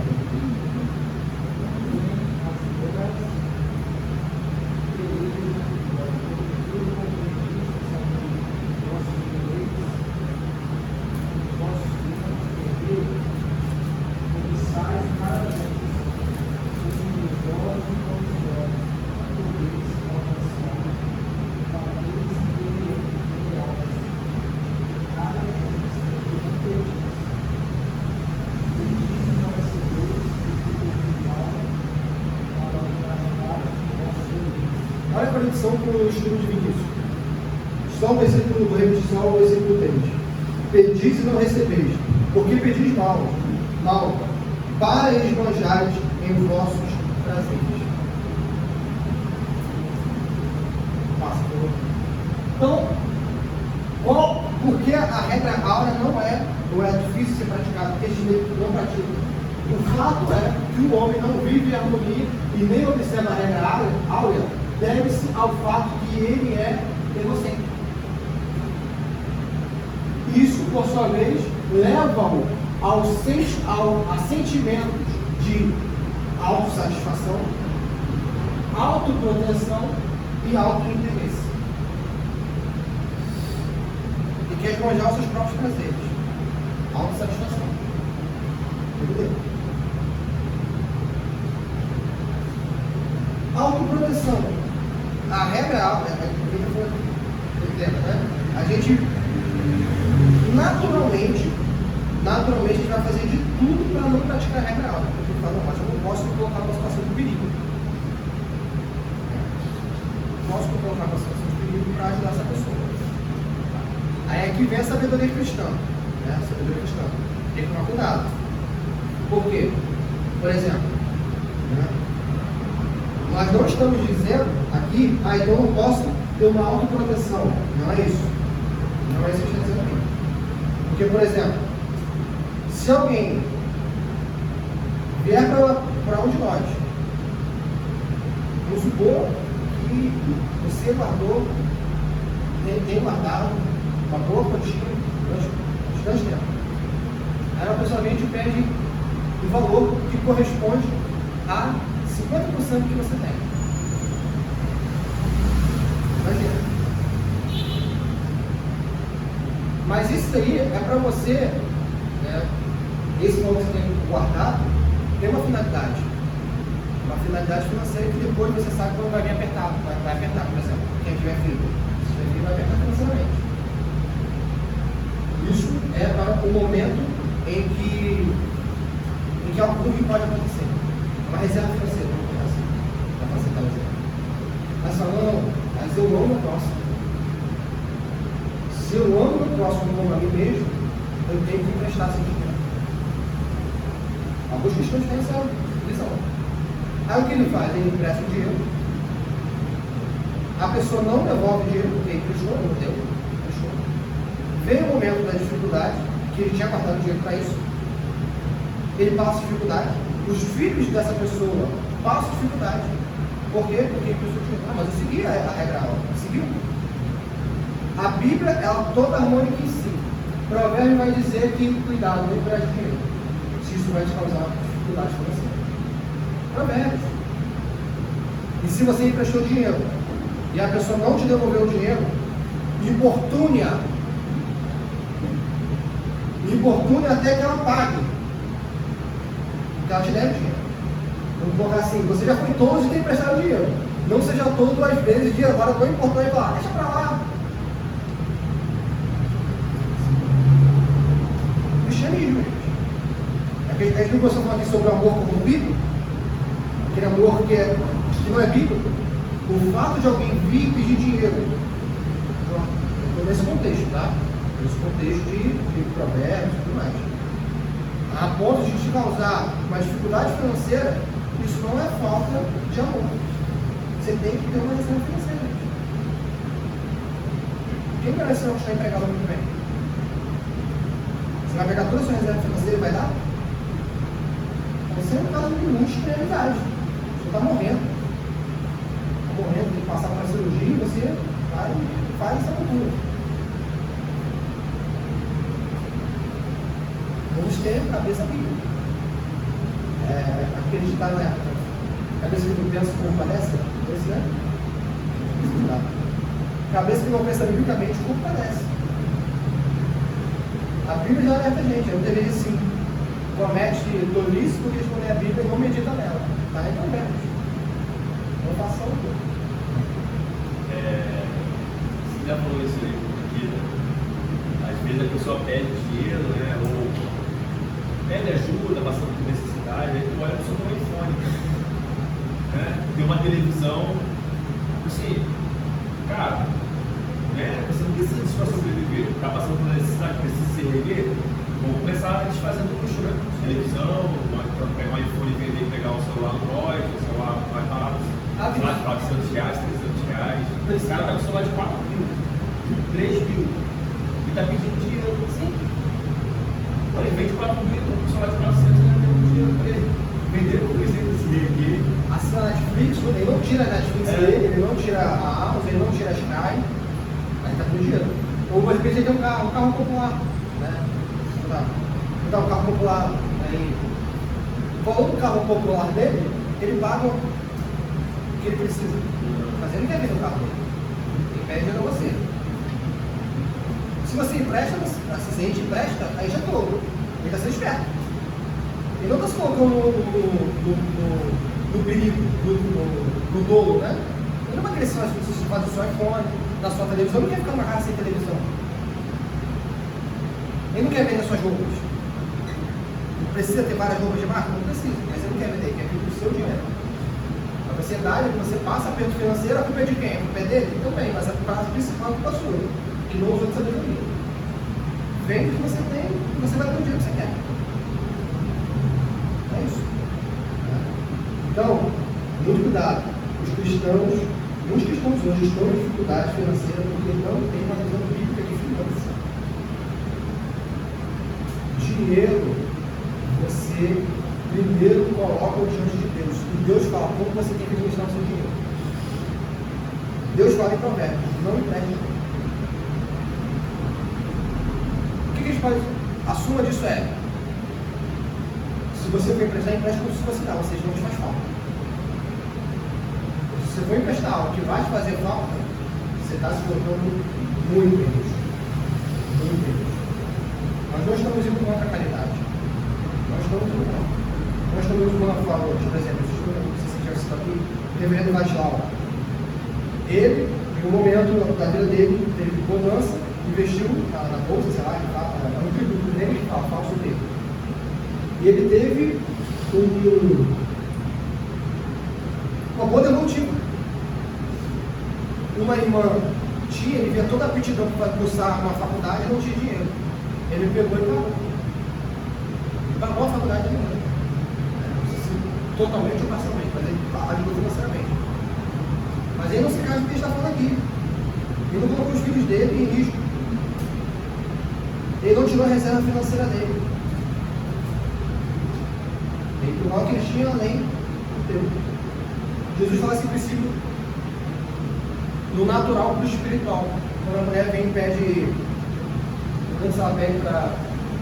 Olha a conexão com o estudo de Vinícius. Só o versículo, vou repetir só o versículo 3. Pedis e não recebeis, porque pedis mal, para esbanjares em vossos prazeres. Passa, por favor. Então, porque a regra áurea não é difícil de ser praticada, porque eles não praticam. O fato é que o homem não vive em harmonia e nem observa a regra áurea, deve-se ao fato que ele é egocêntrico. Isso, por sua vez, leva-o a sentimentos de autossatisfação, autoproteção e autointeresse. E quer esbanjar os seus próprios prazeres. Autossatisfação. Entendeu? Autoproteção. A regra a gente naturalmente a gente vai fazer de tudo para não praticar a regra alta. Porque fala, não, mas eu não posso colocar uma situação de perigo. Posso colocar uma situação de perigo para ajudar essa pessoa. Aí aqui vem a sabedoria cristã. Né? A sabedoria cristã. Tem que tomar cuidado. Por quê? Por exemplo, né? Nós não estamos dizendo aqui, então eu não posso ter uma autoproteção. Não é isso. Não é isso que a gente está dizendo aqui. Porque, por exemplo, se alguém vier para um de nós, vamos supor que você tem guardado uma boa quantia durante tempo. Aí uma pessoa vem e te pede o valor que corresponde a 50% que você tem. Imagina. Mas isso aí é para você, né, esse valor que você tem guardado, tem uma finalidade. Uma finalidade financeira que depois você sabe que vai vir apertar. Vai apertar, por exemplo, quem tiver filho. Se tiver filho, vai apertar financeiramente. Isso é para o momento em que algo ruim pode acontecer. Uma reserva financeira, para facilitar o exemplo. Mas falando, mas eu amo o próximo. Se eu amo o próximo como a mim mesmo, eu tenho que emprestar esse dinheiro. Alguns cristãos têm essa visão. Aí o que ele faz? Ele empresta o dinheiro. A pessoa não devolve o dinheiro porque ele emprestou, não deu. Vem o momento da dificuldade, que ele tinha guardado o dinheiro para isso. Ele passa dificuldade. Os filhos dessa pessoa passam dificuldade. Por quê? Porque ele pensou que mas eu segui a regra alta. Seguiu. A Bíblia é toda harmônica em si. O provérbio vai dizer que cuidado, não empreste dinheiro. Se isso vai te causar dificuldade para você. Provérbios. E se você emprestou dinheiro e a pessoa não te devolveu o dinheiro, importune-a. Importune até que ela pague. Porque ela te deve dinheiro. Vamos colocar assim, você já foi tolo de ter emprestado dinheiro. Não seja tolo 2 vezes, dinheiro agora não importou e falar, deixa pra lá. Cristianismo, gente. A gente não gostou de falar aqui sobre o amor corrompido, aquele amor que não é bíblico. O fato de alguém vir e pedir dinheiro, nesse contexto, tá? Nesse contexto de provérbios e tudo mais. A ponto de te causar uma dificuldade financeira, isso não é falta de amor. Você tem que ter uma reserva financeira. Quem merece não estar empregado muito bem? Você vai pegar toda a sua reserva financeira e vai dar? Você é um caso de muita extremidade. Você está morrendo. Está morrendo, tem que passar por uma cirurgia e você vai e faz essa cultura. Vamos ter cabeça bíblica. Acreditar na cabeça que não pensa como parece, esse é. Cabeça que não pensa biblicamente como parece. A Bíblia já alerta a gente, eu deveria sim. Comete tolice porque escolher a Bíblia e não medita nela. Está em Provérbios. Não faça o quê? Você já falou isso aí, porque às vezes a pessoa pede dinheiro, né? Ou pede ajuda, passando por necessidade, aí tu olha a pessoa com um iPhone, né? Tem uma televisão, assim, cara, né? Você não precisa disso para sobreviver, tá passando por necessidade, precisa se erguer, vamos começar a desfazendo luxo, né? Televisão, pegar um iPhone e vender, pegar um celular Android, um celular mais barato, lá de R$400, R$300, esse cara tá com um celular de 4 mil, 3 mil, e tá pedindo dinheiro, sim. Ele vende 4 mil, o celular de 400, ele não tem dinheiro para ele. Vendeu por exemplo esse aqui. Assina a Netflix, ele não tira a Netflix dele, ele não tira a Amazon, ele não tira a Sky, mas está com dinheiro. Ou de repente ele tem um carro popular, né? Então, um carro popular, aí, o valor do carro popular dele, ele paga o que ele precisa. Mas ele não quer vender o carro dele. Ele pede dinheiro a você. Se você empresta, se a gente empresta, aí já estou. Ele está sendo esperto. Ele não está se colocando no perigo, no dolo, né? Ele não vai querer fazer o seu iPhone, na sua televisão, ele não quer ficar numa casa sem televisão. Ele não quer vender suas roupas. Não precisa ter várias roupas de marca? Não precisa, mas ele não quer vender, ele quer vender o seu dinheiro. A sociedade, quando você passa aperto financeiro, a culpa é de quem? A culpa é dele? Também, mas a principal é a culpa sua, que não usou de sabedoria. Vende o que você tem, e você vai ter o dinheiro que você quer. É isso. Então, muito cuidado. Muitos cristãos hoje estão em dificuldade financeira porque não tem uma visão bíblica de finanças. Dinheiro, você primeiro coloca diante de Deus. E Deus fala como você tem que administrar o seu dinheiro. Deus fala em Provérbios, não empreste. O que a gente pode. A suma disso é: se você for emprestar, empreste como se fosse não, ou seja, não te faz falta. Se você for emprestar algo que vai te fazer falta, você está se colocando muito em risco. Muito em risco. Nós não estamos indo contra a caridade. Nós estamos indo contra. Nós estamos indo contra a favor. Por exemplo, se já citou aqui, o reverendo Vaslau. Ele, em um momento da vida dele, teve bonança, investiu na bolsa, sei lá, no tributo dele, que fala falso dele. E ele teve uma boa devolutiva. Uma irmã ele via toda a aptidão para cursar uma faculdade e não tinha dinheiro. Ele pegou e pagou. Pagou a faculdade da irmã. Totalmente ou parcialmente, mas ele ajudou financeiramente. Mas ele não se casa do que está falando aqui. Ele não colocou os filhos dele em risco. Ele não tirou a reserva financeira dele. Ele tomou o que ele tinha além do teu. Jesus fala esse princípio do natural para o espiritual. Quando a mulher vem e pede, antes ela pede para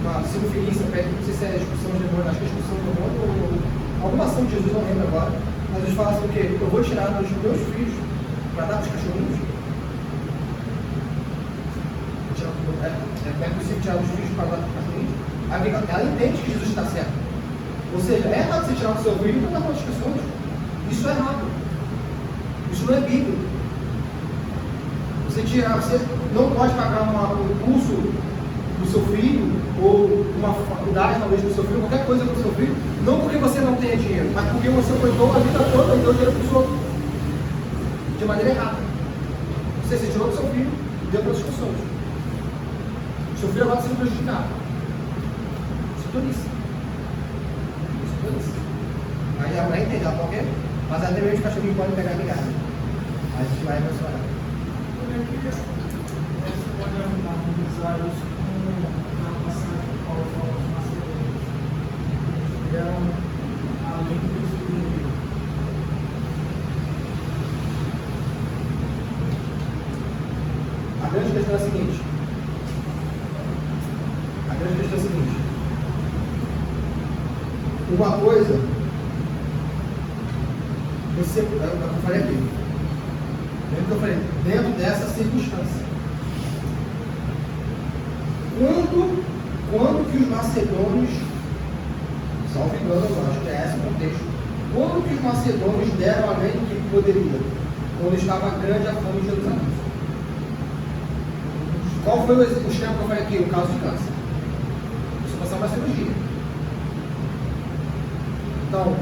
uma cirurgia, pede, não sei se é expulsão de demônio, acho que é expulsão de demônio ou alguma ação de Jesus, não lembro agora, mas eles falam assim, o quê? Eu vou tirar os meus filhos para dar para os cachorrinhos? É possível tirar os filhos para dar para os cachorrinhos? Aí ela entende que Jesus está certo. Ou seja, é errado você tirar o seu filho para dar para as pessoas. Isso é errado. Isso não é bíblico. Você não pode pagar um curso do seu filho, ou uma faculdade talvez do seu filho, qualquer coisa para o seu filho, não porque você não tenha dinheiro, mas porque você cuidou a vida toda e deu dinheiro para os outros. De maneira errada. Você se tirou do seu filho e deu para as pessoas. Seu filho agora está sendo prejudicado. Isso é tolice. Isso é tolice. Aí a mãe entende, ela qualquer, mas até mesmo os cachorrinhos podem pegar migalha. Aí a gente vai mencionar. Você pode ajudar a utilizar isso como na passagem que Paulo fala de Macedônia. Eram além do que A grande questão é a seguinte. Uma coisa, eu falei aqui, dentro dessa circunstância. Quando que os macedônios, salvo engano, eu acho que é esse o contexto, quando que os macedônios deram além do que poderia? Quando estava grande a fome de Jerusalém. Qual foi o exemplo que eu falei aqui? O caso de câncer. Isso passou uma cirurgia. Então,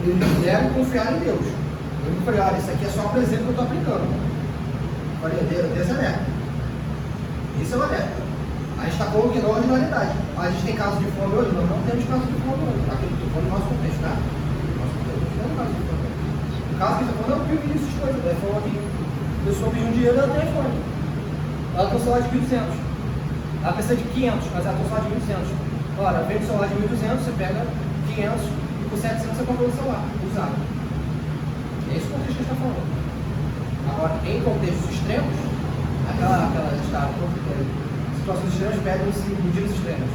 eles quiseram confiar em Deus. Eu não falei, olha, isso aqui é só um presente que eu estou aplicando. Eu falei, Deus é alerta. Isso é um alerta. A gente está falando que não é ordinariedade. A gente tem casos de fome hoje? Não temos casos de fome hoje. Aqui estou falando do nosso contexto, tá? Nosso contexto não é caso de fome. O caso que está falando é o que isso de coisa. Daí falou aqui, a pessoa pediu um dinheiro e ela tem fome. Ela tem um salário de 1.200. Ela precisa de 500, mas ela tem um salário de 1.200. Ora, vem do salário de 1.200, você pega 500 e por 700 você compra o celular usado. É esse o contexto que a gente está falando. Agora, em contextos extremos, situações extremas pedem-se medidas extremas.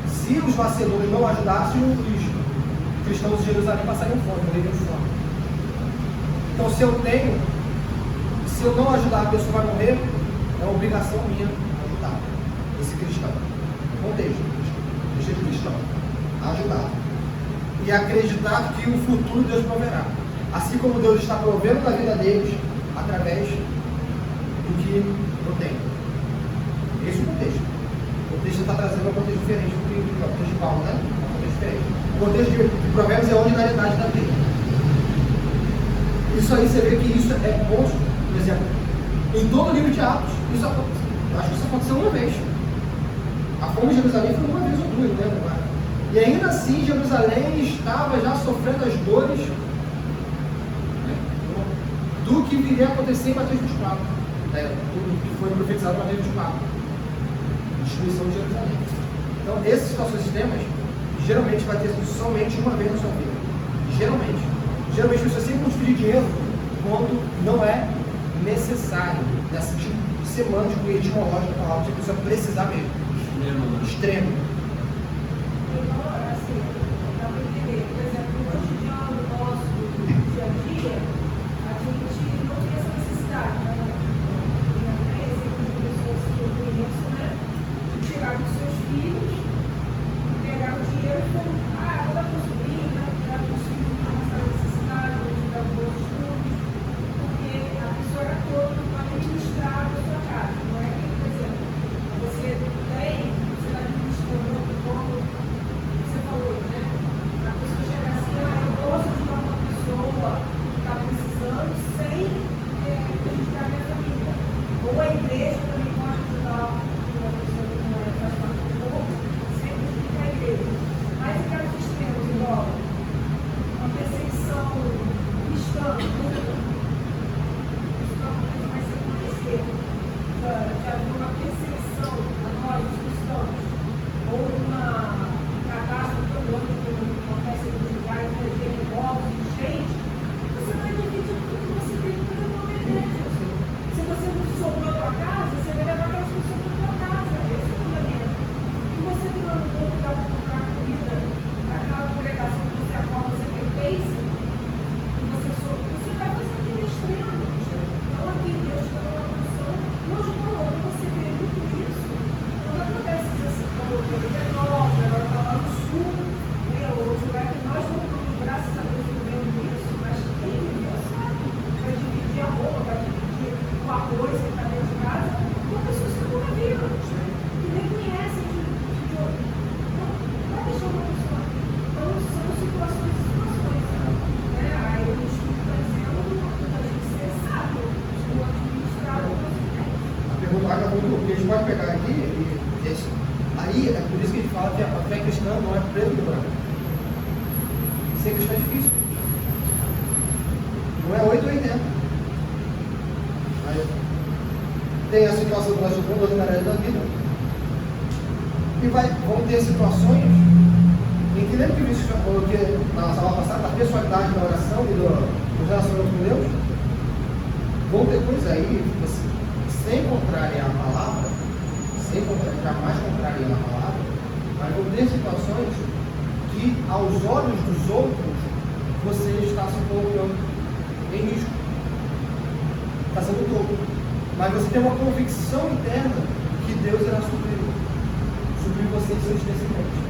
Se os macedônios não ajudassem, os cristãos de Jerusalém passariam fome, morreriam de fome. Então, se eu não ajudar, a pessoa vai morrer, é uma obrigação minha ajudar esse cristão. Contexto, deixa de cristão. Ajudar. E acreditar que o futuro Deus proverá. Assim como Deus está provendo na vida deles, através do que eu tenho. Esse é o contexto. O contexto está trazendo um contexto diferente do que o contexto de Paulo, né? Um contexto diferente. O contexto de Provérbios é a ordinariedade da vida. Isso aí você vê que isso é posto, por exemplo, em todo o livro de Atos. Isso aconteceu. Eu acho que isso aconteceu uma vez. A fome de Jerusalém foi uma vez ou duas, não lembro agora. E ainda assim, Jerusalém estava já sofrendo as dores, né, do que viria a acontecer em Mateus 24. Do que foi profetizado em Mateus 24. Destruição de Jerusalém. Então, essas situações extremas, geralmente vai ter somente uma vez na sua vida. Geralmente. Geralmente, você sempre transferir dinheiro quando não é necessário. Nessa tipo de semana de cunho etimológico da palavra, que a pessoa precisar mesmo. Extremo. Então, assim, dá para entender, por exemplo, no cotidiano nosso, do dia a dia, a gente não tem essa necessidade, né? Tem exemplo de pessoas que eu conheço, né? De tirar dos seus filhos, pegar o dinheiro e falar, vou dar para o sobrinho, né? Dar para os filhos que não estão necessidade, vou dar para os estudos, porque a pessoa era toda para administrar a sua casa, não é que, por exemplo, você está administrando muito mais, porque a gente pode pegar aqui e aí é por isso que a gente fala que a fé cristã não é preto e branco. Ser cristão é difícil. Não é 8 ou 80. Aí, tem a situação que nós estamos ordinariamente da vida. E vão ter situações em que, lembra que o Vinícius falou que na aula passada, da personalidade da oração e do relacionamento com Deus, vão ter coisas aí, sem contrariar a palavra, jamais contrariar a palavra, mas vão ter situações que, aos olhos dos outros, você está se colocando em risco. Está sendo topo. Mas você tem uma convicção interna que Deus irá suprir você e seus descendentes.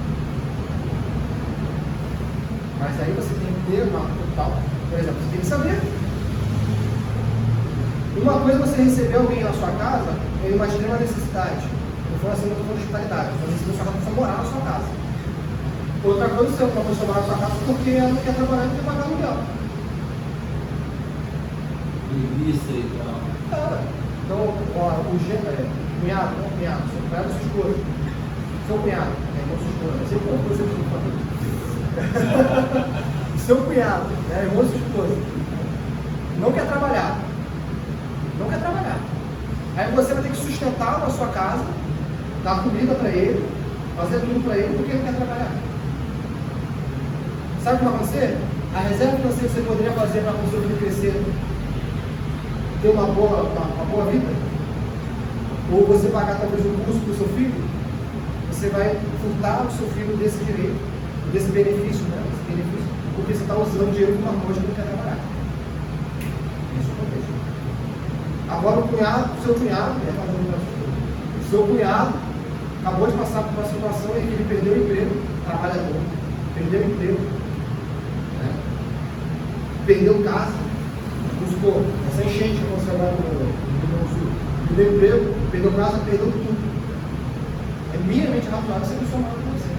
Mas aí você tem que ter uma total, por exemplo, você tem que saber. Uma coisa é você receber alguém na sua casa em uma extrema necessidade. Não foi assim, não estou falando de hospitalidade. Você receber sua casa para morar na sua casa. Outra coisa é você uma pessoa morar na sua casa porque ela não quer trabalhar e não quer pagar aluguel. Preguiça e tal. Cara, então, ó, cunhado, seu cunhado é sua esposa. Seu cunhado, irmão sua esposa. Você comprou seu filho. Seu cunhado, irmão sua esposa. Não quer trabalhar. Não quer trabalhar. Aí você vai ter que sustentar na sua casa, dar comida para ele, fazer tudo para ele, porque ele quer trabalhar. Sabe o que vai acontecer? A reserva financeira que você poderia fazer para o seu filho crescer, ter uma boa vida, ou você pagar talvez um curso para o seu filho, você vai furtar o seu filho desse direito, desse benefício, né? Desse benefício, porque você está usando o dinheiro para uma coisa que não quer trabalhar. Isso acontece. Agora o seu cunhado acabou de passar por uma situação em que ele perdeu o emprego, trabalhador, perdeu o emprego, né? Perdeu casa, essa enchente que aconteceu lá no Sul, perdeu emprego, perdeu casa, perdeu tudo. É minimamente razoável você pessoa mal com você.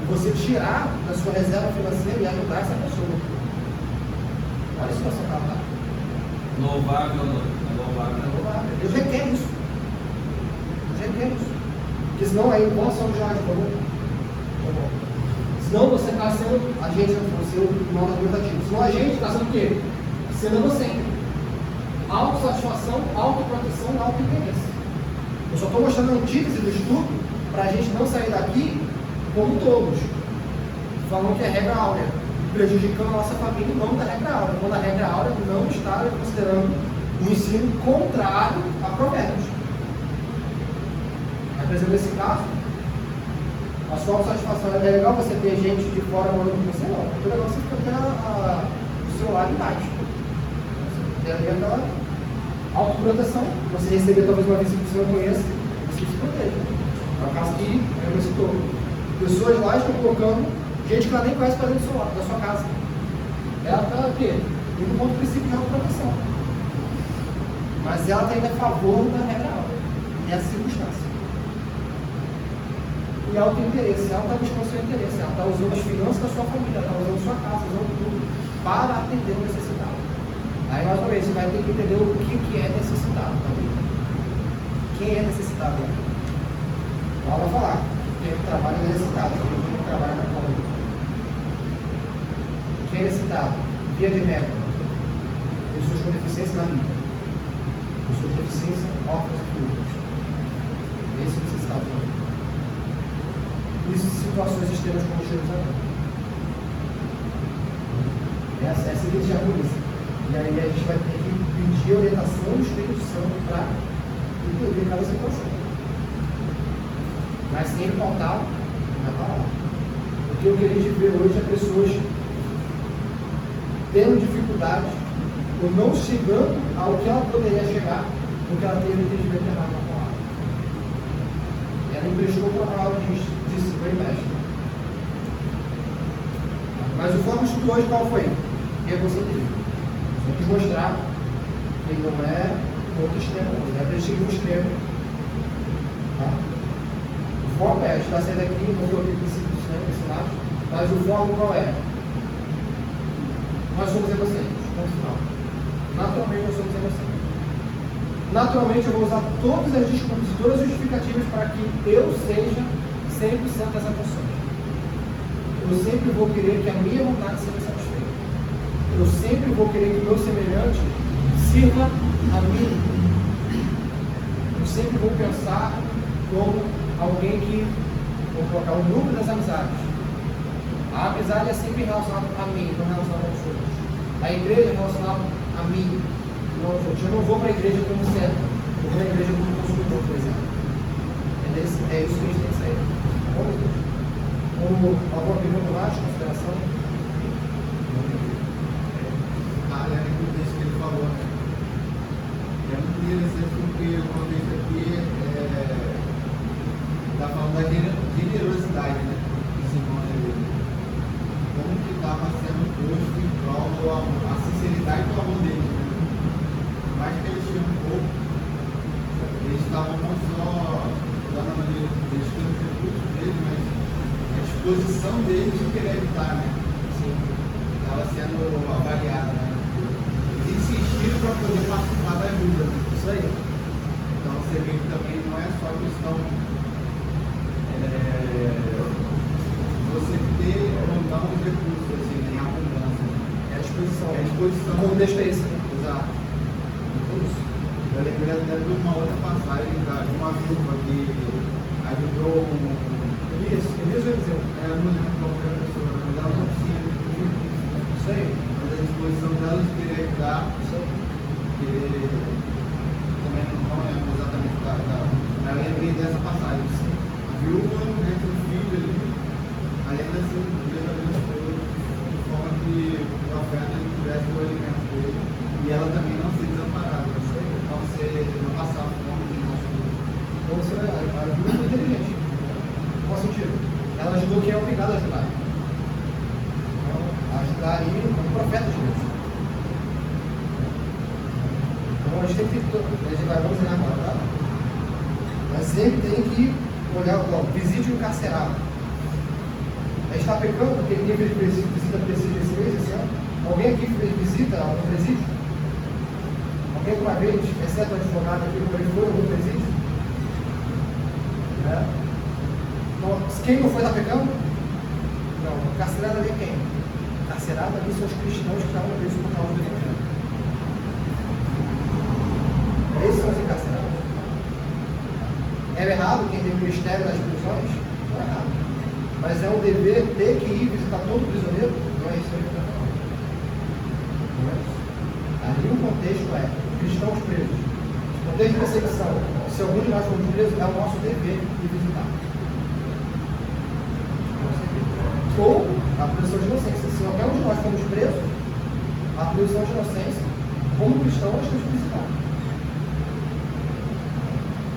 Você tirar da sua reserva financeira e ajudar essa pessoa. Olha a situação que ela está. Louvável ou não? É louvável. Deus requer isso. Porque senão aí, igual São Jorge falou, senão você está sendo agente, você é o irmão da tentativa. Senão a gente está sendo o quê? Sendo egocêntrico. Autossatisfação, autoproteção e autointeresse. Eu só estou mostrando a antítese do estudo para a gente não sair daqui como todos, falando que é regra áurea, prejudicando a nossa família em nome da regra áurea, quando a regra áurea não está considerando um ensino contrário a provérbios. Mas, por exemplo, nesse caso, a sua autossatisfação é legal você ter gente de fora morando com você, não. O legal você fica tendo o seu lado embaixo. Você tem ali aquela autoproteção. Você receber talvez uma visita que você não conhece, você se proteja. É o caso que eu citou. Pessoas lá estão colocando gente que ela nem conhece para dentro da sua casa. Ela está o quê? Indo contra o princípio de autoproteção. Mas ela está indo a favor da regra áurea, nessa circunstância. E ela tem interesse, ela está buscando o seu interesse, ela está usando as finanças da sua família, ela está usando a sua casa, usando tudo para atender o necessitado. Aí, mais uma vez, você vai ter que entender o que é necessitado também. Quem é necessitado? Ela vai falar. Quem trabalha é necessitado, quem trabalha na colônia. Quem é necessitado? Via de regra. Pessoas com deficiência na vida. Pessoas com deficiência, órfãos e viúvas. Esse é necessitado também. Isso em situações extremas como chegamos agora. Essa é a seguinte polícia. E aí a gente vai ter que pedir orientação do Espírito Santo para entender cada situação. Mas sem faltar na palavra. O que eu queria ver hoje é pessoas tendo dificuldades ou não chegando ao que ela poderia chegar, porque ela teve entendimento errado na palavra. Ela emprestou para a palavra disse, foi mestre. Mas o foco estudo hoje qual foi? Egocentrismo. Só quis mostrar que ele não é outro extremo, ele é perseguir o extremo. Tá? O foco é, a gente vai sair daqui, não estou aqui princípios ensinados, mas o foco qual é? Nós somos egocêntricos, ponto final. Naturalmente nós somos egocêntricos. naturalmente eu vou usar todas as desculpas e todas as justificativas para que eu seja 100% essa pessoa. Eu sempre vou querer que a minha vontade seja satisfeita. Eu sempre vou querer que o meu semelhante sirva a mim. Eu sempre vou pensar como alguém que, vou colocar o núcleo das amizades. A amizade é sempre relacionada a mim, não relacionada aos outros. A igreja é relacionada a mim, não aos outros. Eu não vou para a igreja como servo, eu vou na igreja como consumidor, por exemplo. É isso que a gente tem que sair. Tá bom? Alguma pergunta mais, consideração? Além do texto que ele falou, né? É muito interessante porque o contexto aqui está falando da generosidade, né? Que se encontra ali. Como que estava sendo posto em prol do amor, a sinceridade do amor deles, né? Por mais que eles tinham um pouco, eles estavam não só dando a maneira deles tinham os recursos deles, mas a disposição deles de querer evitar, né? Estava sendo avaliada, né? Eles insistiram para poder participar da ajuda, né? Isso aí. Então você vê que também não é só questão você ter ou não os recursos, assim, em abundância. É a disposição. É a disposição. O contexto é esse, né? Exato. Isso. Eu lembrei até de uma outra passagem de uma viúva que ajudou Elias ou Eliseu? eu não lembro qual foi a pessoa, mas ela não tinha Isso aí. mas a disposição dela de querer ajudar, Isso aí. que também não lembro exatamente mas eu lembrei dessa passagem. A viúva, né, tem um filho ali, aí ainda assim, de forma que o profeta não tivesse o alimento dele, e ela também não ser desamparada, então você não passar fome de nosso filho. Então você a viúva foi inteligente. Qual sentido? Ela ajudou quem é obrigado a ajudar. Então, ajudar aí como profeta de Deus. Então a gente tem que a gente vai ensinar agora, tá? Mas sempre tem que olhar, visite o encarcerado. A gente está pecando porque ninguém fez visita presídio esse mês, esse ano. Alguém aqui fez visita ao presídio? Alguém uma vez, exceto o advogado aqui, como ele foi algum presídio? Então, quem não foi está pecando? Não, o encarcerado ali é quem? O encarcerado ali são os cristãos que estavam presos por causa do evangelho. Esses são os encarcerados. É errado quem tem o ministério nas prisões? Não é errado. Mas é um dever ter que ir visitar todo prisioneiro? Não é isso aí que eu estou falando. Não é isso. Ali o contexto é cristãos presos. O contexto de perseguição. Se algum de nós formos presos, é o nosso dever de visitar. Ou a presunção de inocência. Se qualquer um de nós formos presos, a presunção de inocência, como cristão, nós temos que visitar.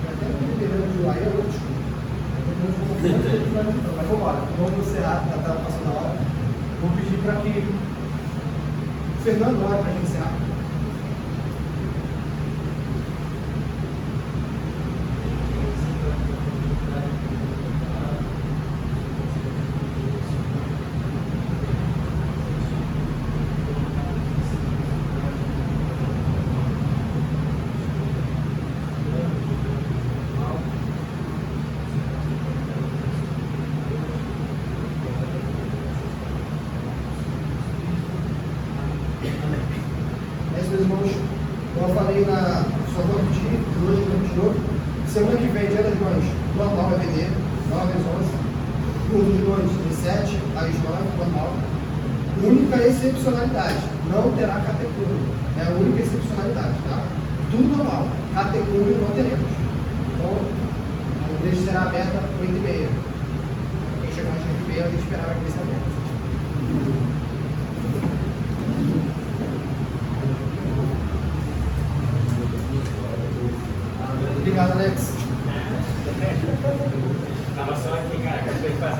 Até não entendendo de lá, eu desculpo. Mas vamos embora. Vamos encerrar, já está passando a hora. Vou pedir para que o Fernando ore para a gente encerrar. Como eu falei só vou repetir, hoje eu de novo. Semana que vem, dia das mães, normal vai vender, 9 às 11. Curso de noite, de 7 às 9, normal. Única excepcionalidade, não terá categoria. É a única excepcionalidade, tá? Tudo normal. Categoria não teremos. Então, a igreja será aberta às 8h30. Quem chegou às 8h30, a gente esperava que fosse aberta. Obrigado, Alex. Estava só aqui, cara, que a gente faz